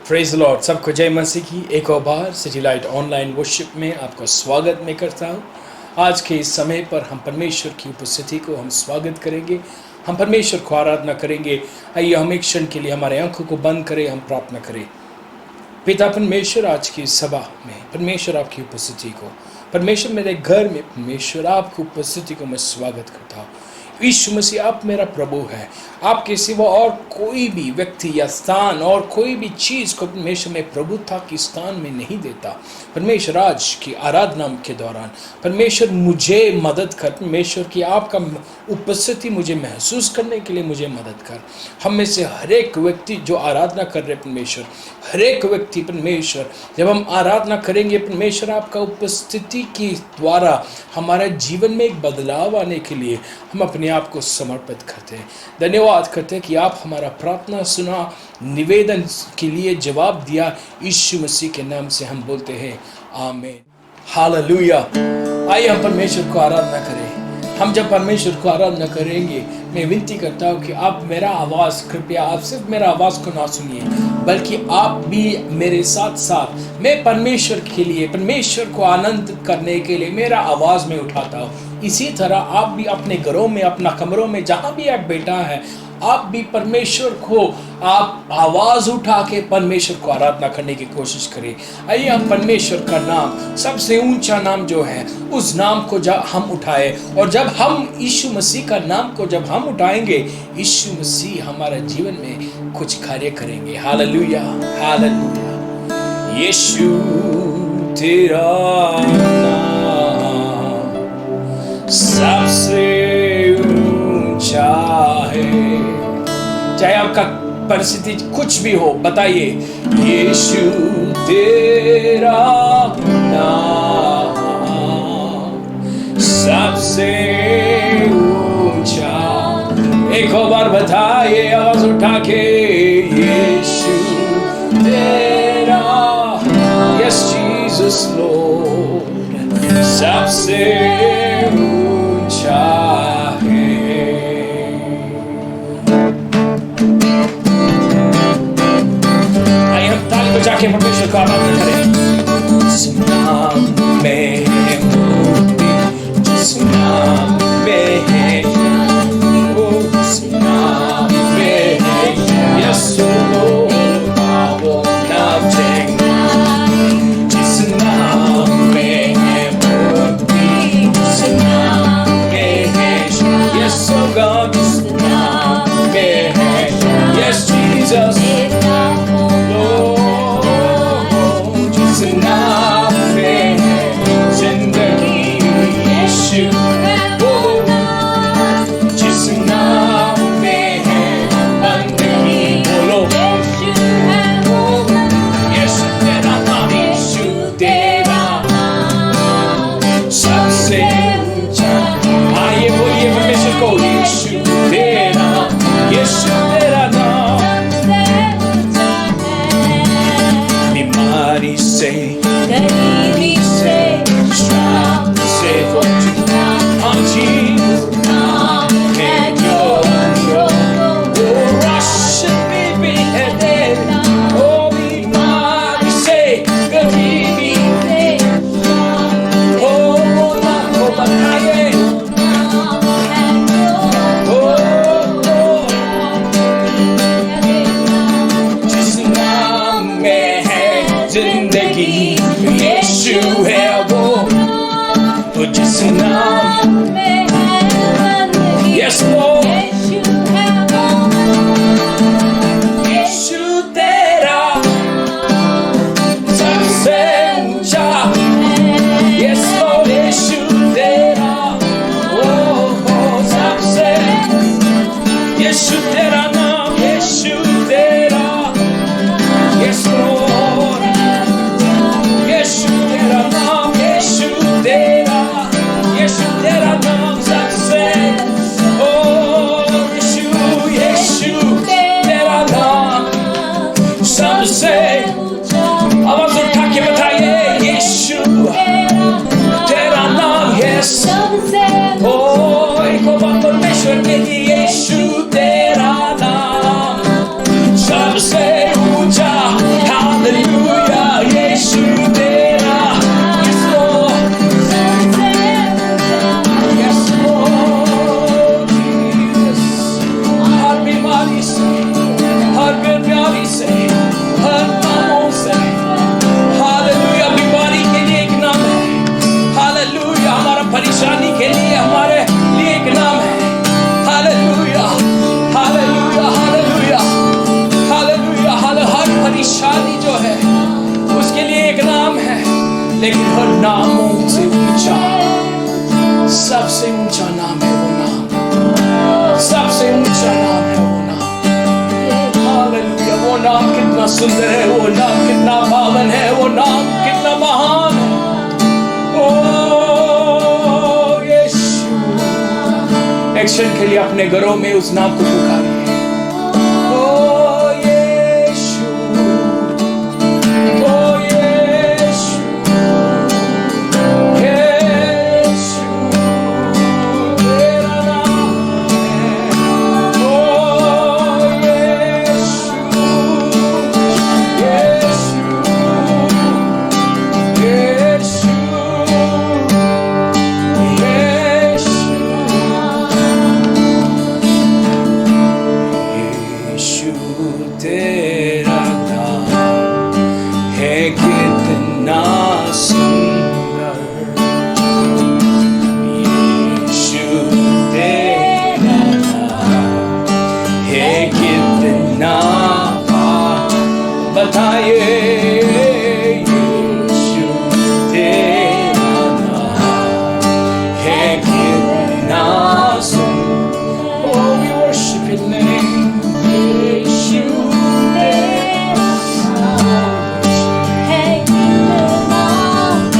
Praise Lord. सबको जय मसीह की एक और बार सिटी लाइट ऑनलाइन वर्शिप में आपका स्वागत मैं करता हूँ। आज के इस समय पर हम परमेश्वर की उपस्थिति को हम स्वागत करेंगे, हम परमेश्वर को आराधना करेंगे। आइए हम एक क्षण के लिए हमारे आंखों को बंद करें, हम प्रार्थना करें। पिता परमेश्वर, आज की सभा में परमेश्वर आपकी उपस्थिति को, परमेश्वर मेरे घर में परमेश्वर आपकी उपस्थिति को मैं स्वागत करता हूँ। यीशु मसीह आप मेरा प्रभु है, आपके सिवा और कोई भी व्यक्ति या स्थान और कोई भी चीज़ को परमेश्वर में प्रभुता के स्थान में नहीं देता। परमेश्वर आज की आराधना के दौरान परमेश्वर मुझे मदद कर, परमेश्वर की आपका उपस्थिति मुझे महसूस करने के लिए मुझे मदद कर। हम में से हर एक व्यक्ति जो आराधना कर रहे परमेश्वर, हर एक व्यक्ति परमेश्वर, जब हम आराधना करेंगे परमेश्वर आपका उपस्थिति के द्वारा हमारे जीवन में एक बदलाव आने के लिए हम अपने आप को समर्पित करते हैं। धन्यवाद करते हैं कि आप हमारा प्रार्थना सुना, निवेदन के लिए जवाब दिया। यीशु मसीह के नाम से हम बोलते हैं आमीन, हालेलुया। आइए हम परमेश्वर को आराधना करें। हम जब परमेश्वर को आराधना करेंगे, मैं विनती करता हूँ कि आप मेरा आवाज़, कृपया आप सिर्फ मेरा आवाज़ को ना सुनिए, बल्कि आप भी मेरे साथ साथ, मैं परमेश्वर के लिए, परमेश्वर को आनंद करने के लिए मेरा आवाज़ में उठाता हूँ। इसी तरह आप भी अपने घरों में, अपना कमरों में, जहाँ भी आप बैठा है, आप भी परमेश्वर को आप आवाज़ उठा के परमेश्वर को आराधना करने की कोशिश करें। आइए हम परमेश्वर का नाम, सबसे ऊंचा नाम जो है, उस नाम को जब हम उठाए, और जब हम यीशु मसीह का नाम को जब हम उठाएंगे, यीशु मसीह हमारे जीवन में कुछ कार्य करेंगे। Hallelujah, hallelujah. यीशु तेरा नाम सबसे ऊंचा है। चाहे आपका परिस्थिति कुछ भी हो, बताइए यीशु तेरा नाम सबसे ऊंचा। एक और बार बताइए आवाज उठा के, यीशु तेरा, यस जीसस लॉर्ड सबसे ऊंचा है। आइए हम ताली बजा के परमेश्वर का आराधना करें। जिस नाम में है मुक्ति, जिस नाम में है, ओ जिस नाम में है यीशु, वो नाम चेंगा। जिस नाम में है मुक्ति, जिस नाम में है यीशु, जिस नाम में है यस जीसस, जिस नाम में है जिंदगी यीशु, जिस नाम में है बंदगी, बोलो यीशु तेरा नाम, यीशु तेरा सबसे ऊंचा। आइए बोलिए परमेश्वर को, यीशु तेरा, यीशु तेरा नाम बीमारी से, गरीबी से, श्राप से, हाँ जी नाम है जो रोशन भी है तेरा। ओ बीमारी से, गरीबी से, ओ नाम को बताइए, जिस नाम में है जिंदगी यीशु है वो, तो जिस नाम में है यस वो, यीशु तेरा सबसे ऊंचा, यस वो यीशु तेरा, ओ सबसे, यीशु तेरा नाम, यीशु तेरा, यस लॉर्ड, यीशु तेरा नाम, यीशु तेरा, यीशु तेरा नाम सबसे, ओ यीशु, यीशु तेरा नाम सबसे। आवाज उठा के बताइए, यीशु तेरा नाम, यस, ओ एक बात परमेश्वर के लिए, यीशु तेरा नाम सबसे ऊंचा। सुंदर है, वो नाम कितना पावन है, वो नाम कितना महान है। ओ यीशु, एक क्षण के लिए अपने घरों में उस नाम को पुकारिए। ओ यीशु, ओ यीशु, यीशु तेरा नाम है। ओ यीशु, यीशु, यीशु, यीशु तेरा नाम है कितना सुंदर। यीशु तेरा नाम है कितना पावन। बताइए, यीशु तेरा नाम है कितना सुंदर। Oh, we worship your name. यीशु तेरा नाम है कितना पावन।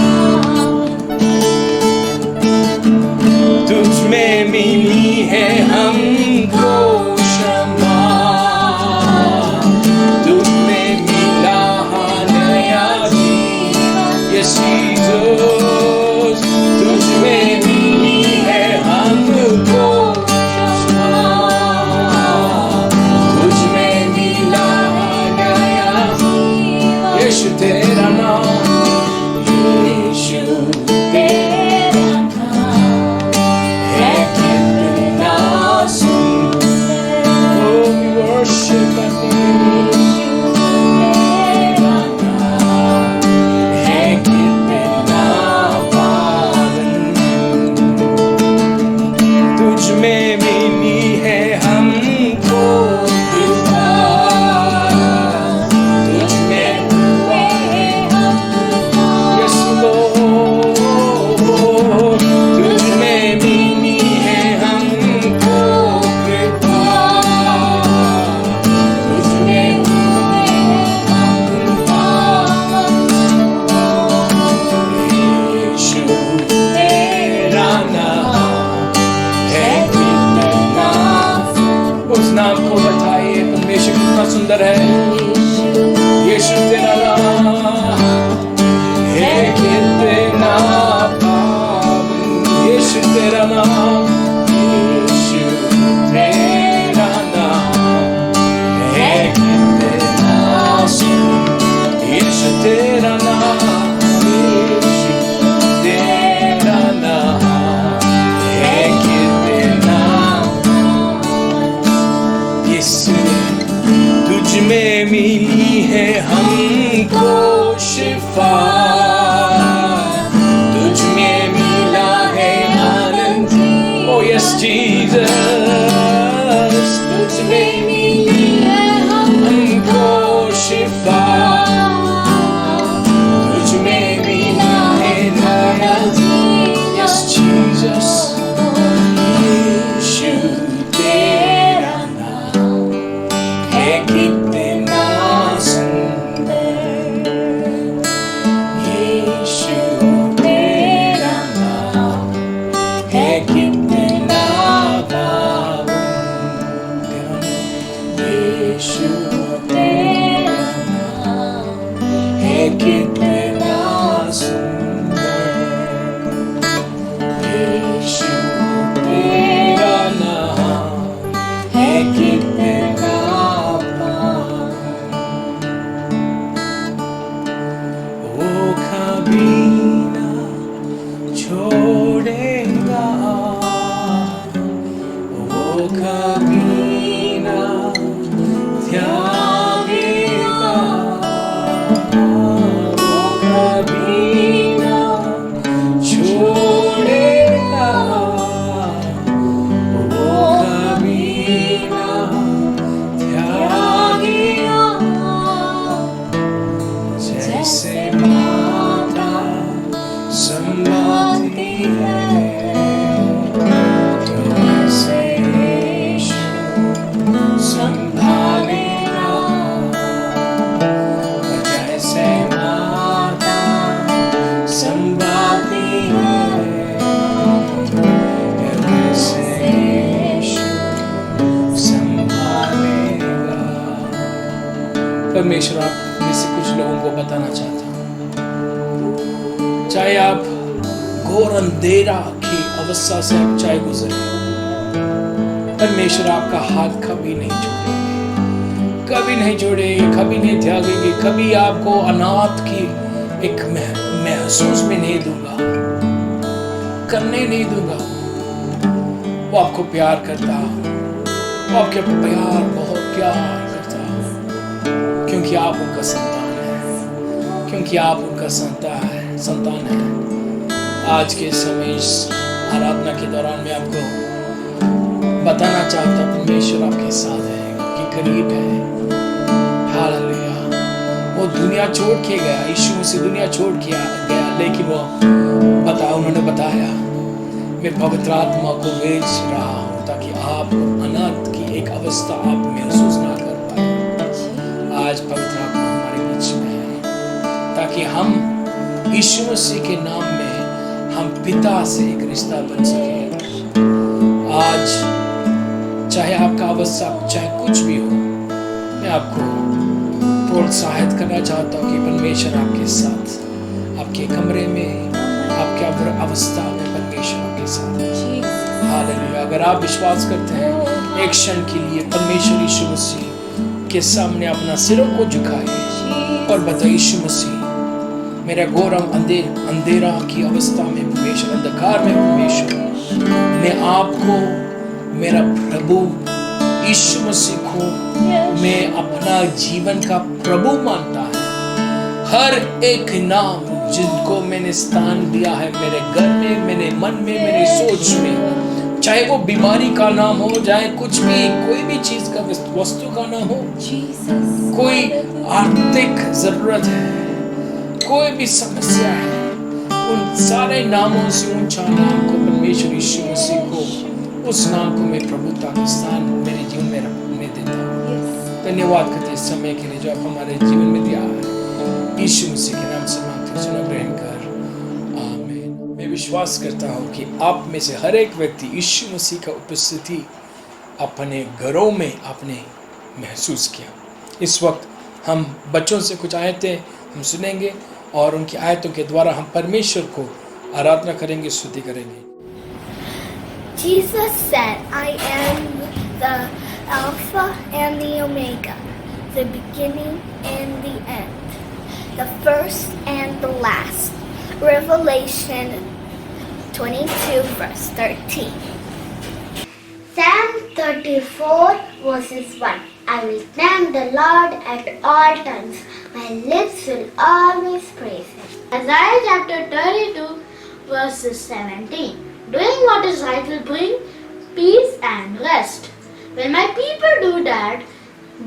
तुझ में मिली है हमको क्षमा, तुझ में मिला नया जीवन। Yes, Jesus, तुझ में मिली है हमको क्षमा, तुझ में मिला नया जीवन। यीशु तेरा नाम, यीशु तेरा नाम है कितना सुंदर। Oh, we worship your name. तेरा नाम है कितना पावन। तुझ में मिली है हमको कृपा, तुझ में हुआ है हमको। Yes, Lord, तुझ में मिली है हमको कृपा, तुझ में हुआ है हमको। यीशु तेरा नाम है कितना। उस नाम को बताइए, परमेश्वर कितना सुंदर है। यीशु तेरा नाम है कितना पावन। यीशु तेरा नाम, यीशु तेरा नाम है कितना सुंदर। यीशु तेरा नाम, यीशु तेरा नाम है कितना। यीशु तुझ में मिली है हमको शिफा, तुझ में मिला है आनंद। Oh yes, Jesus, तुझ में मिली है हमको शिफा, तुझ में मिला है नया जीवन। Yes, Jesus, यीशु तेरा नाम है कितना सुंदर। यीशु तेरा नाम है कितना पावन। यीशु तेरा नाम है कितना सुंदर। यीशु तेरा नाम है कितना पावन। वो कभी ना छोड़ेगा, वो कभी ना त्यागेगा। परमेश्वर आप में से कुछ लोगों को बताना चाहता हूँ, चाहे आप घोर अंधेरा की अवस्था से आप चाहे गुजरे, परमेश्वर आपका हाथ कभी नहीं छोड़ेंगे, कभी नहीं छोड़ेंगे, कभी नहीं त्यागेंगे, कभी आपको अनाथ की एक महसूस में नहीं दूंगा, करने नहीं दूंगा। वो आपको प्यार करता, वो आपके प्यार बहुत प्यार करता, क्योंकि आप उनका संतान है, क्योंकि आप उनका संतान है। आज के समय इस आराधना के दौरान मैं आपको बताना चाहता हूँ, परमेश्वर आपके साथ है, आपके करीब है। हालेलुया। वो दुनिया छोड़ के गया, यीशु से दुनिया छोड़ के गया, लेकिन वो उन्होंने बताया मैं पवित्र आत्मा को भेज रहा हूँ ताकि आप अनाथ की एक अवस्था आप महसूस ना कर पाए। आज पवित्र आत्मा हमारे बीच में है ताकि हम यीशु मसीह के नाम में हम पिता से एक रिश्ता बन सके। आज चाहे आपका अवस्था चाहे कुछ भी हो, मैं आपको प्रोत्साहित करना चाहता हूँ कि परमेश्वर आपके साथ, आपके कमरे में, आपके अवस्था में परमेश्वर आपके साथ। हालेलुया। अगर आप विश्वास करते हैं, एक क्षण के लिए परमेश्वर यीशु मसीह के सामने अपना सिरों को झुकाइए और बताइए, यीशु मसीह मेरा घोर अंधेरा की अवस्था में परमेश्वर, अंधकार में परमेश्वर, मैं आपको मेरा प्रभु यीशु मसीह को मैं अपना जीवन का प्रभु मानता है। हर एक नाम जिनको मैंने स्थान दिया है मेरे घर में, मेरे मन में, मेरे सोच में, चाहे वो बीमारी का नाम हो, चाहे कुछ भी, कोई भी चीज का वस्तु का नाम हो, कोई आर्थिक जरूरत है, कोई भी समस्या है, उन सारे नामों से ऊंचा नाम को परमेश्वर यीशु मसीह को, उस नाम को मैं प्रभुता का स्थान मेरे जीवन में रखने देता हूँ। धन्यवाद करते इस समय के लिए जो आप हमारे जीवन में दिया है। यीशु मसीह के नाम से मांगते सुनो ग्रहण कर, आमीन। मैं विश्वास करता हूँ कि आप में से हर एक व्यक्ति यीशु मसीह का उपस्थिति अपने घरों में आपने महसूस किया। इस वक्त हम बच्चों से कुछ आयतें हम सुनेंगे और उनकी आयतों के द्वारा हम परमेश्वर को आराधना करेंगे, स्तुति करेंगे। Jesus said, I am the Alpha and the Omega, the beginning and the end, the first and the last. Revelation 22 verse 13. Psalm 34 verses 1. I will thank the Lord at all times. My lips will always praise Him. Isaiah chapter 32 verses 17. Doing what is right will bring peace and rest. When my people do that,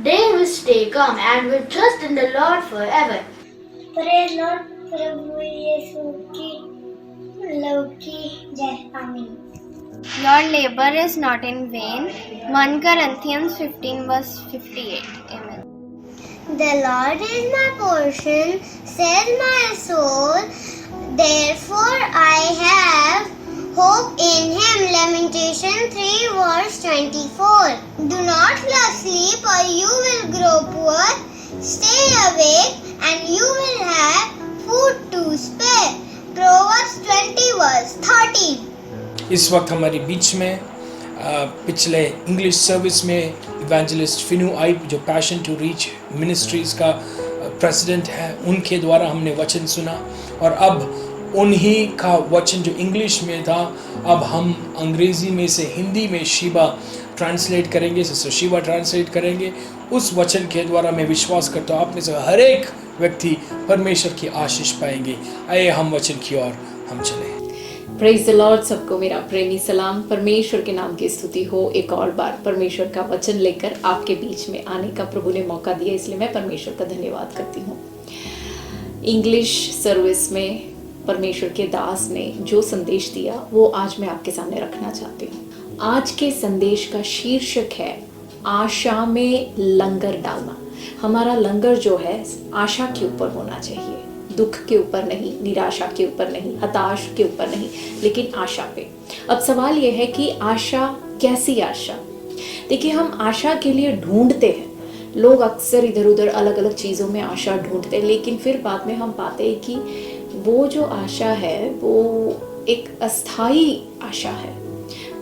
they will stay calm and will trust in the Lord forever. Praise Lord, प्रभु यीशु की love की जय, आमीन। Your labor is not in vain. 1 Corinthians 15 verse 58. Amen. The Lord is my portion, says my soul. Therefore I have hope in Him. Lamentation 3 verse 24. Do not lose sleep or you will grow poor. Stay awake and you will have food to spare. Proverbs 20 verse 13. इस वक्त हमारे बीच में पिछले English service में evangelist फिनू आइप जो passion to reach ministries का president है, उनके द्वारा हमने वचन सुना और अब उन्हीं का वचन जो इंग्लिश में था अब हम अंग्रेजी में से हिंदी में शिवा ट्रांसलेट करेंगे, सिस्टर शिवा ट्रांसलेट करेंगे। उस वचन के द्वारा मैं विश्वास करता हूँ आप में से हर एक व्यक्ति परमेश्वर की आशीष पाएंगे। आइए हम वचन की ओर हम चलें। Praise the Lord. सबको मेरा प्रेमी सलाम। परमेश्वर के नाम की स्तुति हो। एक और बार परमेश्वर का वचन लेकर आपके बीच में आने का प्रभु ने मौका दिया, इसलिए मैं परमेश्वर का धन्यवाद करती हूँ। इंग्लिश सर्विस में परमेश्वर के दास ने जो संदेश दिया वो आज मैं आपके सामने रखना चाहती हूँ। आज के संदेश का शीर्षक है आशा में लंगर डालना। हमारा लंगर जो है आशा के ऊपर होना चाहिए, दुख के ऊपर नहीं, निराशा के ऊपर नहीं, हताश के ऊपर नहीं, लेकिन आशा पे। अब सवाल यह है कि आशा कैसी आशा? देखिए, हम आशा के लिए ढूंढते हैं लोग अक्सर इधर उधर अलग अलग चीज़ों में आशा ढूंढते हैं, लेकिन फिर बाद में हम पाते हैं कि वो जो आशा है वो एक अस्थाई आशा है,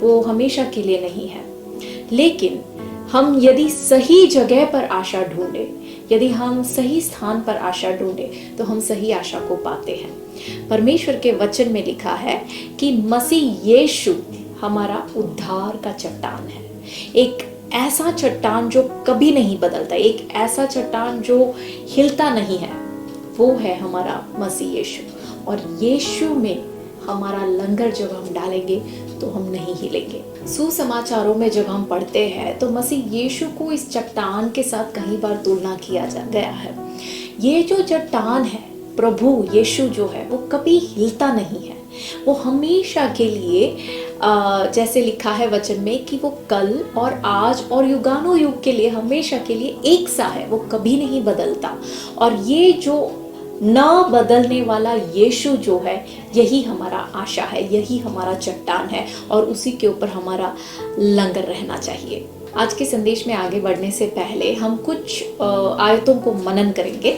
वो हमेशा के लिए नहीं है। लेकिन हम यदि सही जगह पर आशा ढूंढे, यदि हम सही स्थान पर आशा ढूंढे, तो हम सही आशा को पाते हैं। परमेश्वर के वचन में लिखा है कि मसीह यीशु हमारा उद्धार का चट्टान है, एक ऐसा चट्टान जो कभी नहीं बदलता, एक ऐसा चट्टान जो हिलता नहीं है, वो है हमारा मसीह यीशु। और यीशु में हमारा लंगर जब हम डालेंगे तो हम नहीं हिलेंगे। सुसमाचारों में जब हम पढ़ते हैं तो मसीह यीशु को इस चट्टान के साथ कई बार तुलना किया गया है। ये जो चट्टान है, प्रभु यीशु जो है, वो कभी हिलता नहीं है, वो हमेशा के लिए जैसे लिखा है वचन में कि वो कल और आज और युगानो युग के लिए, हमेशा के लिए एक सा है, वो कभी नहीं बदलता। और ये जो न बदलने वाला यीशु जो है, यही हमारा आशा है, यही हमारा चट्टान है, और उसी के ऊपर हमारा लंगर रहना चाहिए। आज के संदेश में आगे बढ़ने से पहले हम कुछ आयतों को मनन करेंगे।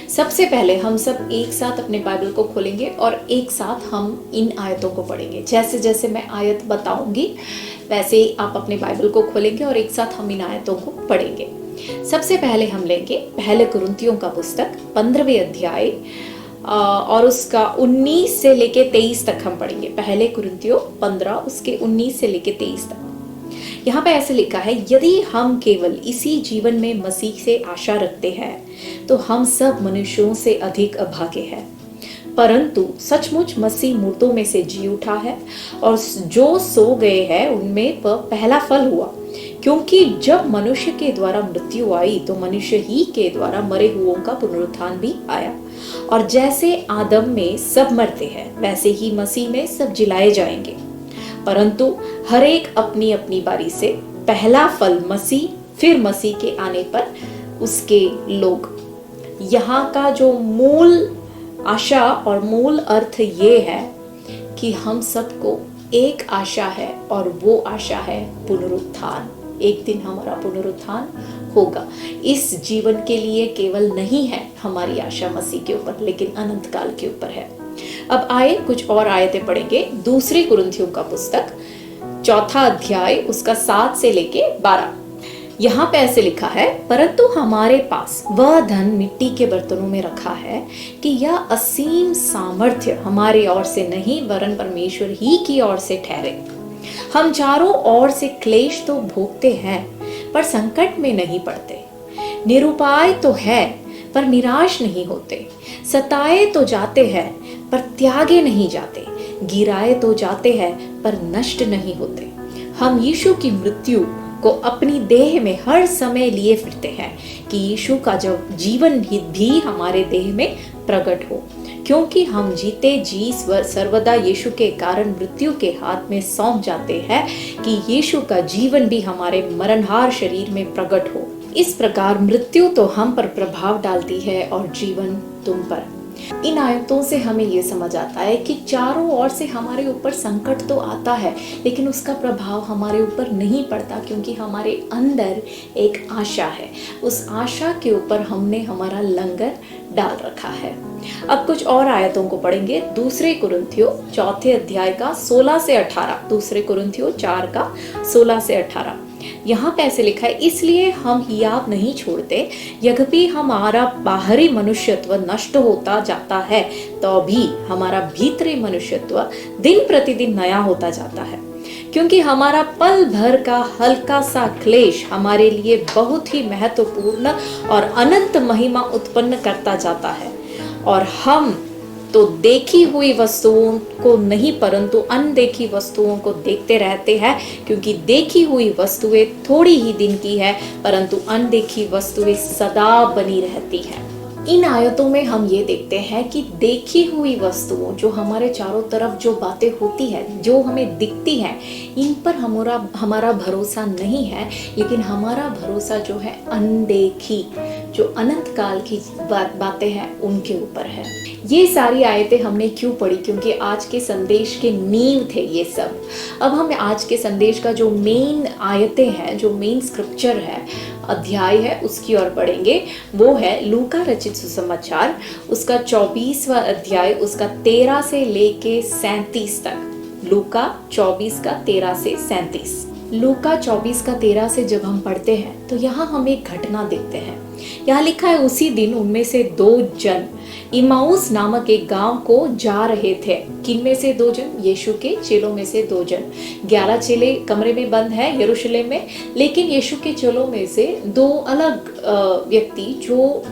सबसे पहले हम सब एक साथ अपने बाइबल को खोलेंगे और एक साथ हम इन आयतों को पढ़ेंगे। जैसे जैसे मैं आयत बताऊंगी वैसे ही आप अपने बाइबल को खोलेंगे और एक साथ हम इन आयतों को पढ़ेंगे। सबसे पहले हम लेंगे पहले कुरिन्थियों का पुस्तक 15वें अध्याय और उसका 19 से लेके 23 तक हम पढ़ेंगे। पहले कुरिन्थियों 15 उसके 19 से लेके 23 तक। यहाँ पे ऐसे लिखा है, यदि हम केवल इसी जीवन में मसीह से आशा रखते हैं तो हम सब मनुष्यों से अधिक अभागे हैं। परंतु सचमुच मसीह मुर्दों में से जी उठा है और जो सो गए हैं उनमें वह पहला फल हुआ। क्योंकि जब मनुष्य के द्वारा मृत्यु आई तो मनुष्य ही के द्वारा मरे हुओं का पुनरुत्थान भी आया। और जैसे आदम में सब मरते हैं वैसे ही मसीह में सब जिलाए जाएंगे। परंतु हर एक अपनी अपनी बारी से, पहला फल मसीह, फिर मसीह के आने पर उसके लोग। यहाँ का जो मूल आशा और मूल अर्थ ये है कि हम सबको एक आशा है और वो आशा है पुनरुत्थान। एक दिन हमारा पुनरुत्थान होगा। इस जीवन के लिए केवल नहीं है हमारी आशा मसीह के ऊपर, लेकिन अनंत काल के ऊपर है। अब आए कुछ और आयतें पढ़ेंगे। दूसरी कुरिन्थियों का पुस्तक 4 अध्याय उसका 7 से लेके 12। यहाँ पे ऐसे लिखा है, परंतु हमारे पास वह धन मिट्टी के बर्तनों में रखा है कि यह असीम सामर्थ्य हमारे ओर से नहीं वरन परमेश्वर ही की ओर से ठहरे। हम चारों ओर से क्लेश तो भोगते हैं पर संकट में नहीं पड़ते, निरुपाय तो है पर निराश नहीं होते, सताए तो जाते हैं पर त्यागे नहीं जाते, गिराए तो जाते हैं पर नष्ट नहीं होते। हम यीशु की मृत्यु को अपनी देह में हर समय लिए फिरते हैं कि यीशु का जब जीवन भी हमारे देह में प्रकट हो। क्योंकि हम जीते जी सर्वदा यीशु के कारण मृत्यु के हाथ में सौंप जाते हैं कि यीशु का जीवन भी हमारे मरणहार शरीर में प्रकट हो। इस प्रकार मृत्यु तो हम पर प्रभाव डालती है और जीवन तुम पर। इन आयतों से हमें ये समझ आता है कि चारों ओर से हमारे ऊपर संकट तो आता है लेकिन उसका प्रभाव हमारे ऊपर नहीं पड़ता, क्योंकि हमारे अंदर एक आशा है। उस आशा के ऊपर हमने हमारा लंगर डाल रखा है। अब कुछ और आयतों को पढ़ेंगे। दूसरे कुरिन्थियों 4 अध्याय का 16 से 18। दूसरे कुरिन्थियों 4 का 16 से 18। यहाँ पे ऐसे लिखा है, इसलिए हम हियाव नहीं छोड़ते, यद्यपि हमारा बाहरी मनुष्यत्व नष्ट होता जाता है तो भी हमारा भीतरी मनुष्यत्व दिन प्रतिदिन नया होता जाता है। क्योंकि हमारा पल भर का हल्का सा क्लेश हमारे लिए बहुत ही महत्वपूर्ण और अनंत महिमा उत्पन्न करता जाता है। और हम तो देखी हुई वस्तुओं को नहीं परंतु अनदेखी वस्तुओं को देखते रहते हैं, क्योंकि देखी हुई वस्तुएं थोड़ी ही दिन की है परंतु अनदेखी वस्तुएं सदा बनी रहती हैं। इन आयतों में हम ये देखते हैं कि देखी हुई वस्तुओं, जो हमारे चारों तरफ जो बातें होती है, जो हमें दिखती है, इन पर हमारा भरोसा नहीं है, लेकिन हमारा भरोसा जो है अनदेखी, जो अनंत काल की बातें हैं उनके ऊपर है। ये सारी आयतें हमने क्यों पढ़ी? क्योंकि आज के संदेश के नींव थे ये सब। अब हम आज के संदेश का जो मेन आयतें हैं, जो मेन स्क्रिप्चर है, अध्याय है उसकी ओर बढ़ेंगे। वो है लूका रचित सुसमाचार, उसका 24वां अध्याय, उसका 13 से लेके 37 तक। लूका 24 का 13 से 37। लूका 24 का 13 से जब हम पढ़ते हैं तो यहाँ हम एक घटना देखते हैं। यहाँ लिखा है, उसी दिन उनमें से 2 जन इमाउस नामक एक गांव को जा रहे थे। किन में से 2 जन? यीशु के चेलों में से 2 जन। 11 चेले कमरे में बंद हैं यरूशलेम में, लेकिन यीशु के चेलों में से 2 अलग व्यक्ति जो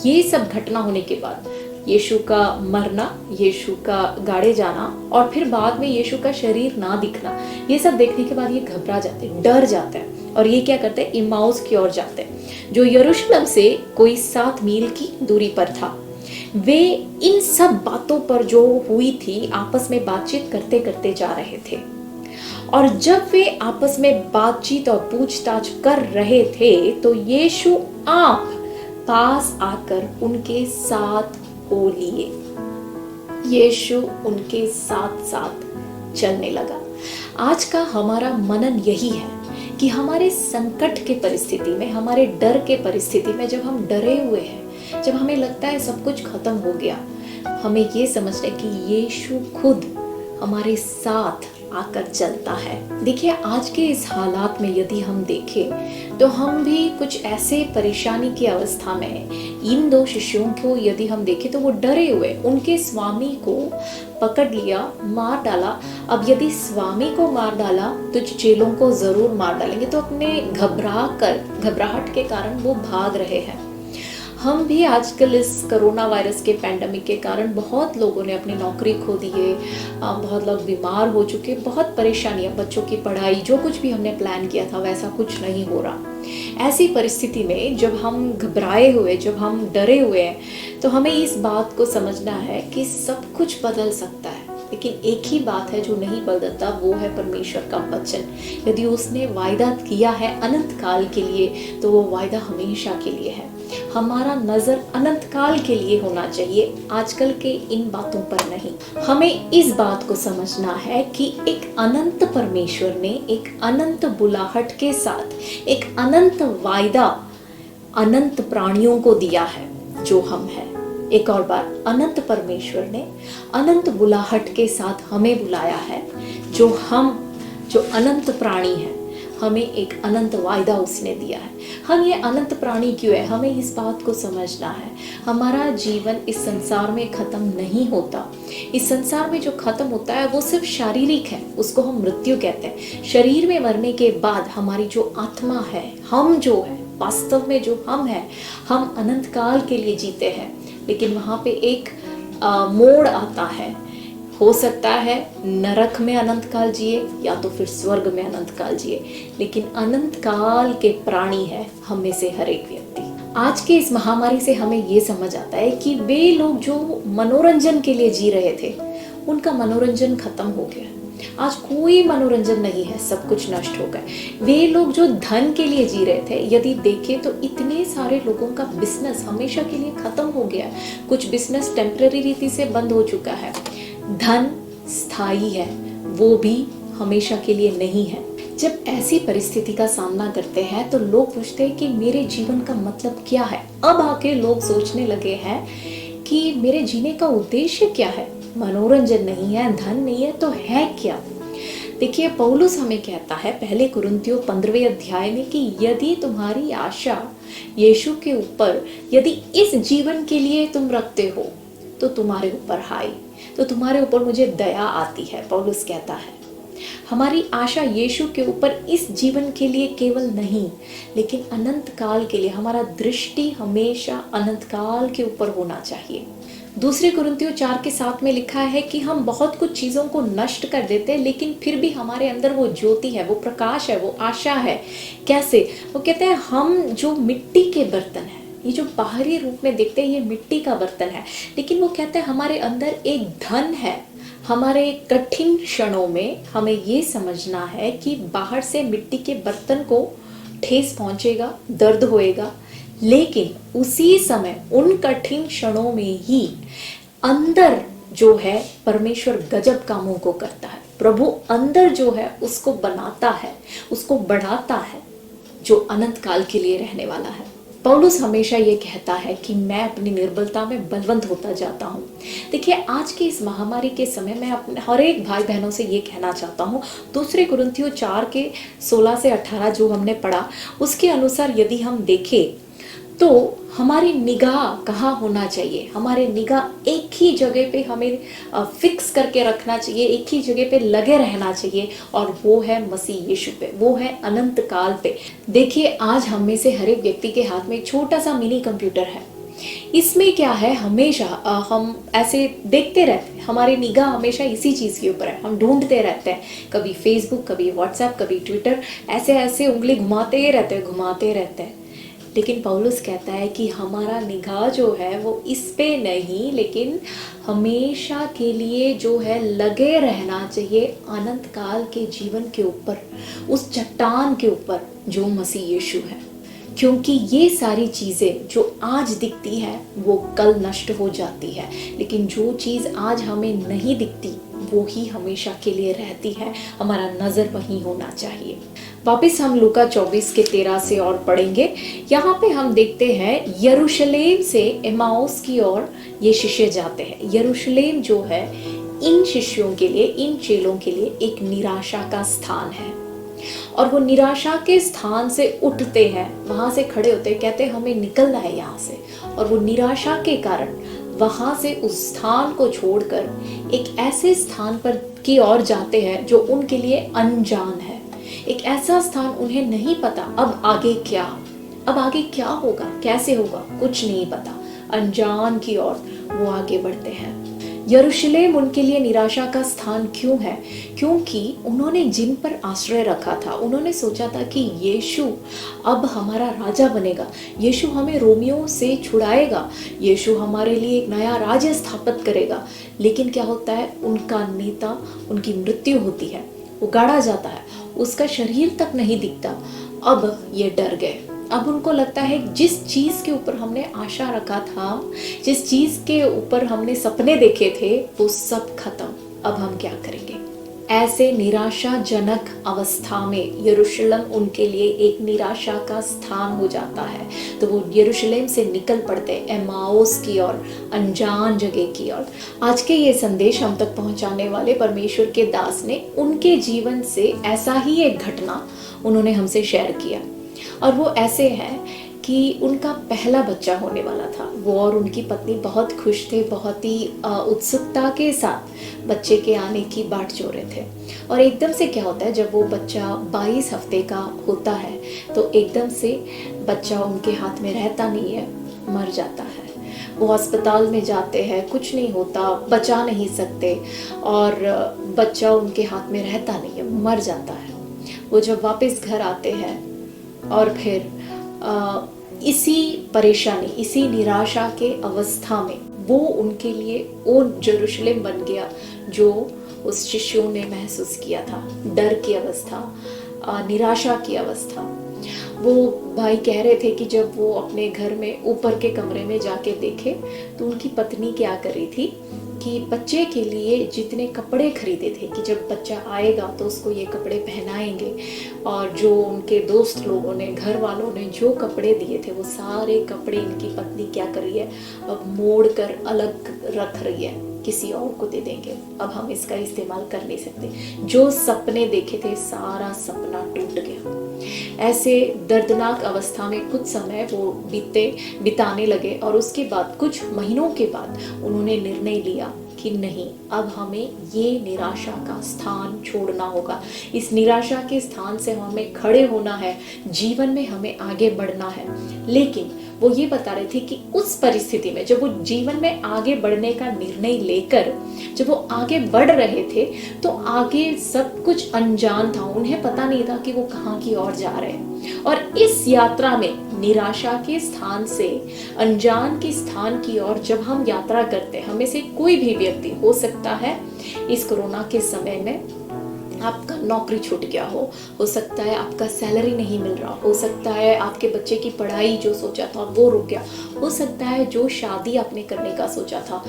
ये सब घटना होने के बाद, यीशु का मरना, यीशु का गाड़े जाना और फिर बाद में यीशु का शरीर ना दिखना, ये सब देखने के बाद ये घबरा जाते हैं, डर जाते हैं और ये क्या करते हैं? इमाउस की ओर जाते हैं, जो यरूशलेम से कोई 7 मील की दूरी पर था। वे इन सब बातों पर जो हुई थी आपस में बातचीत करते करते जा रहे थे। और जब वे आपस में बातचीत और पूछताछ कर रहे थे तो यीशु आप पास आकर उनके साथ हो लिए। यीशु उनके साथ साथ चलने लगा। आज का हमारा मनन यही है कि हमारे संकट के परिस्थिति में, हमारे डर के परिस्थिति में, जब हम डरे हुए हैं, जब हमें लगता है सब कुछ खत्म हो गया, हमें ये समझना है कि यीशु खुद हमारे साथ आकर चलता है। देखिए, आज के इस हालात में यदि हम देखें तो हम भी कुछ ऐसे परेशानी की अवस्था में, इन 2 शिष्यों को यदि हम देखें तो वो डरे हुए, उनके स्वामी को पकड़ लिया, मार डाला। अब यदि स्वामी को मार डाला तो चेलों को जरूर मार डालेंगे, तो अपने घबराहट के कारण वो भाग रहे हैं। हम भी आजकल इस कोरोना वायरस के पैंडेमिक के कारण बहुत लोगों ने अपनी नौकरी खो दी है, बहुत लोग बीमार हो चुके, बहुत परेशानियां, बच्चों की पढ़ाई, जो कुछ भी हमने प्लान किया था वैसा कुछ नहीं हो रहा। ऐसी परिस्थिति में जब हम घबराए हुए, जब हम डरे हुए हैं, तो हमें इस बात को समझना है कि सब कुछ बदल सकता है, लेकिन एक ही बात है जो नहीं बदलता, वो है परमेश्वर का वचन। यदि उसने वायदा किया है अनंत काल के लिए तो वो वायदा हमेशा के लिए है। हमारा नजर अनंत काल के लिए होना चाहिए, आजकल के इन बातों पर नहीं। हमें इस बात को समझना है कि एक अनंत परमेश्वर ने एक अनंत बुलाहट के साथ एक अनंत वायदा अनंत प्राणियों को दिया है जो हम हैं। एक और बार, अनंत परमेश्वर ने अनंत बुलाहट के साथ हमें बुलाया है, जो अनंत प्राणी है, हमें एक अनंत वायदा उसने दिया है। हम ये अनंत प्राणी क्यों है, हमें इस बात को समझना है। हमारा जीवन इस संसार में खत्म नहीं होता। इस संसार में जो खत्म होता है वो सिर्फ शारीरिक है, उसको हम मृत्यु कहते हैं। शरीर में मरने के बाद हमारी जो आत्मा है, हम जो है, वास्तव में जो हम हैं, हम अनंत काल के लिए जीते हैं। लेकिन वहाँ पे एक मोड़ आता है, हो सकता है नरक में अनंत काल जिए या तो फिर स्वर्ग में अनंत काल जिए, लेकिन अनंत काल के प्राणी है हम में से हर एक व्यक्ति। आज के इस महामारी से हमें ये समझ आता है कि वे लोग जो मनोरंजन के लिए जी रहे थे, उनका मनोरंजन खत्म हो गया। आज कोई मनोरंजन नहीं है, सब कुछ नष्ट हो गए। वे लोग जो धन के लिए जी रहे थे, यदि देखें तो इतने सारे लोगों का बिजनेस हमेशा के लिए खत्म हो गया। कुछ बिजनेस टेम्पररी रीति से बंद हो चुका है। धन स्थायी है, वो भी हमेशा के लिए नहीं है। जब ऐसी परिस्थिति का सामना करते हैं तो लोग पूछते हैं कि मेरे जीवन का मतलब क्या है। अब आके लोग सोचने लगे हैं कि मेरे जीने का उद्देश्य क्या है। मनोरंजन नहीं है, धन नहीं है, तो है क्या? देखिए, पौलुस हमें कहता है पहले कुरिन्थियों 15वें अध्याय में कि यदि तुम्हारी आशा यीशु के ऊपर, यदि इस जीवन के लिए तुम रखते हो तो तुम्हारे ऊपर हाय, तो तुम्हारे ऊपर मुझे दया आती है। पौलुस कहता है हमारी आशा यीशु के ऊपर इस जीवन के लिए केवल नहीं, लेकिन अनंत काल के लिए। हमारा दृष्टि हमेशा अनंत काल के ऊपर होना चाहिए। दूसरे कुरिन्थियों 4:7 में लिखा है कि हम बहुत कुछ चीज़ों को नष्ट कर देते हैं, लेकिन फिर भी हमारे अंदर वो ज्योति है, वो प्रकाश है, वो आशा है। कैसे? वो कहते हैं हम जो मिट्टी के बर्तन हैं, ये जो बाहरी रूप में देखते हैं ये मिट्टी का बर्तन है, लेकिन वो कहते हैं हमारे अंदर एक धन है। हमारे कठिन क्षणों में हमें ये समझना है कि बाहर से मिट्टी के बर्तन को ठेस पहुंचेगा, दर्द होएगा, लेकिन उसी समय उन कठिन क्षणों में ही अंदर जो है परमेश्वर गजब कामों को करता है। प्रभु अंदर जो है उसको बनाता है, उसको बढ़ाता है। जो अनंत काल के लिए रहने वाला है। पौलुस हमेशा ये कहता है कि मैं अपनी निर्बलता में बलवंत होता जाता हूँ। देखिए, आज की इस महामारी के समय में अपने हर एक भाई बहनों से ये कहना चाहता हूँ, दूसरे कुरिन्थियों 4 के 16 से 18 जो हमने पढ़ा, उसके अनुसार यदि हम देखें तो हमारी निगाह कहाँ होना चाहिए। हमारे निगाह एक ही जगह पे हमें फिक्स करके रखना चाहिए, एक ही जगह पे लगे रहना चाहिए, और वो है मसीह यीशु पे, वो है अनंत काल पे। देखिए, आज हम में से हर एक व्यक्ति के हाथ में एक छोटा सा मिनी कंप्यूटर है। इसमें क्या है, हमेशा हम ऐसे देखते रहते हैं, हमारी निगाह हमेशा इसी चीज़ के ऊपर है। हम ढूंढते रहते हैं, कभी फेसबुक, कभी व्हाट्सएप, कभी ट्विटर, ऐसे ऐसे उंगली घुमाते रहते हैं। लेकिन पौलुस कहता है कि हमारा निगाह जो है वो इस पे नहीं, लेकिन हमेशा के लिए जो है लगे रहना चाहिए अनंत काल के जीवन के ऊपर, उस चट्टान के ऊपर जो मसीह यीशु है। क्योंकि ये सारी चीज़ें जो आज दिखती है वो कल नष्ट हो जाती है, लेकिन जो चीज़ आज हमें नहीं दिखती वो ही हमेशा के लिए रहती है। हमारा नज़र वहीं होना चाहिए। वापस हम लूका 24 के 13 से और पढ़ेंगे। यहाँ पे हम देखते हैं यरूशलेम से एमाउस की ओर ये शिष्य जाते हैं। यरूशलेम जो है इन शिष्यों के लिए, इन चेलों के लिए एक निराशा का स्थान है, और वो निराशा के स्थान से उठते हैं, वहां से खड़े होते हैं, कहते हैं हमें निकलना है यहाँ से, और वो निराशा के कारण वहां से उस स्थान को छोड़कर एक ऐसे स्थान पर की ओर जाते हैं जो उनके लिए अनजान है। एक ऐसा स्थान, उन्हें नहीं पता अब आगे क्या होगा, कैसे होगा, कुछ नहीं पता। अनजान की ओर वो आगे बढ़ते हैं। यरूशलेम उनके लिए निराशा का स्थान क्यों है? क्योंकि उन्होंने जिन पर आश्रय रखा था, उन्होंने सोचा था कि यीशु अब हमारा राजा बनेगा, यीशु हमें रोमियों से छुड़ाएगा, यीशु हमारे लिए एक नया राज्य स्थापित करेगा। लेकिन क्या होता है, उनका नेता, उनकी मृत्यु होती है, वो गाड़ा जाता है, उसका शरीर तक नहीं दिखता। अब ये डर गए। अब उनको लगता है जिस चीज़ के ऊपर हमने आशा रखा था, जिस चीज़ के ऊपर हमने सपने देखे थे, वो सब खत्म। अब हम क्या करेंगे? ऐसे निराशाजनक अवस्था में यरूशलेम उनके लिए एक निराशा का स्थान हो जाता है। तो वो यरूशलेम से निकल पड़ते एमाउस की ओर, अनजान जगह की ओर। आज के ये संदेश हम तक पहुंचाने वाले परमेश्वर के दास ने उनके जीवन से ऐसा ही एक घटना उन्होंने हमसे शेयर किया, और वो ऐसे है कि उनका पहला बच्चा होने वाला था। वो और उनकी पत्नी बहुत खुश थे, बहुत ही उत्सुकता के साथ बच्चे के आने की बाट जो रहे थे। और एकदम से क्या होता है, जब वो बच्चा 22 हफ्ते का होता है तो एकदम से बच्चा उनके हाथ में रहता नहीं है, मर जाता है। वो अस्पताल में जाते हैं, कुछ नहीं होता, बचा नहीं सकते, और बच्चा उनके हाथ में रहता नहीं है, मर जाता है। वो जब वापस घर आते हैं और फिर इसी परेशानी, इसी निराशा के अवस्था में वो उनके लिए वो यरूशलेम बन गया जो उस शिष्यों ने महसूस किया था। डर की अवस्था, निराशा की अवस्था। वो भाई कह रहे थे कि जब वो अपने घर में ऊपर के कमरे में जाके देखे तो उनकी पत्नी क्या कर रही थी कि बच्चे के लिए जितने कपड़े खरीदे थे कि जब बच्चा आएगा तो उसको ये कपड़े पहनाएंगे, और जो उनके दोस्त लोगों ने, घर वालों ने जो कपड़े दिए थे वो सारे कपड़े इनकी पत्नी क्या कर रही है, अब मोड़ कर अलग रख रही है, किसी और को दे देंगे, अब हम इसका इस्तेमाल कर नहीं सकते। जो सपने देखे थे सारा सपना टूट गया। ऐसे दर्दनाक अवस्था में कुछ समय वो बिताने लगे, और उसके बाद कुछ महीनों के बाद उन्होंने निर्णय लिया कि नहीं, अब हमें ये निराशा का स्थान छोड़ना होगा। इस निराशा के स्थान से हमें खड़े होना है, जीवन में हमें आगे बढ़ना है। लेकिन वो ये बता रहे थे कि उस परिस्थिति में जब वो जीवन में आगे बढ़ने का निर्णय लेकर जब वो आगे बढ़ रहे थे तो आगे सब कुछ अनजान था, उन्हें पता नहीं था कि वो कहाँ की ओर जा रहे हैं। और इस यात्रा में निराशा के स्थान से अनजान के स्थान की ओर जब हम यात्रा करते हैं, हमें से कोई भी व्यक्ति हो सकता है इस कोरोना के समय में आपका नौकरी छूट गया हो सकता है आपका सैलरी नहीं मिल रहा, हो सकता है आपके बच्चे की पढ़ाई जो सोचा था वो रुक गया, हो सकता है जो शादी आपने करने का सोचा था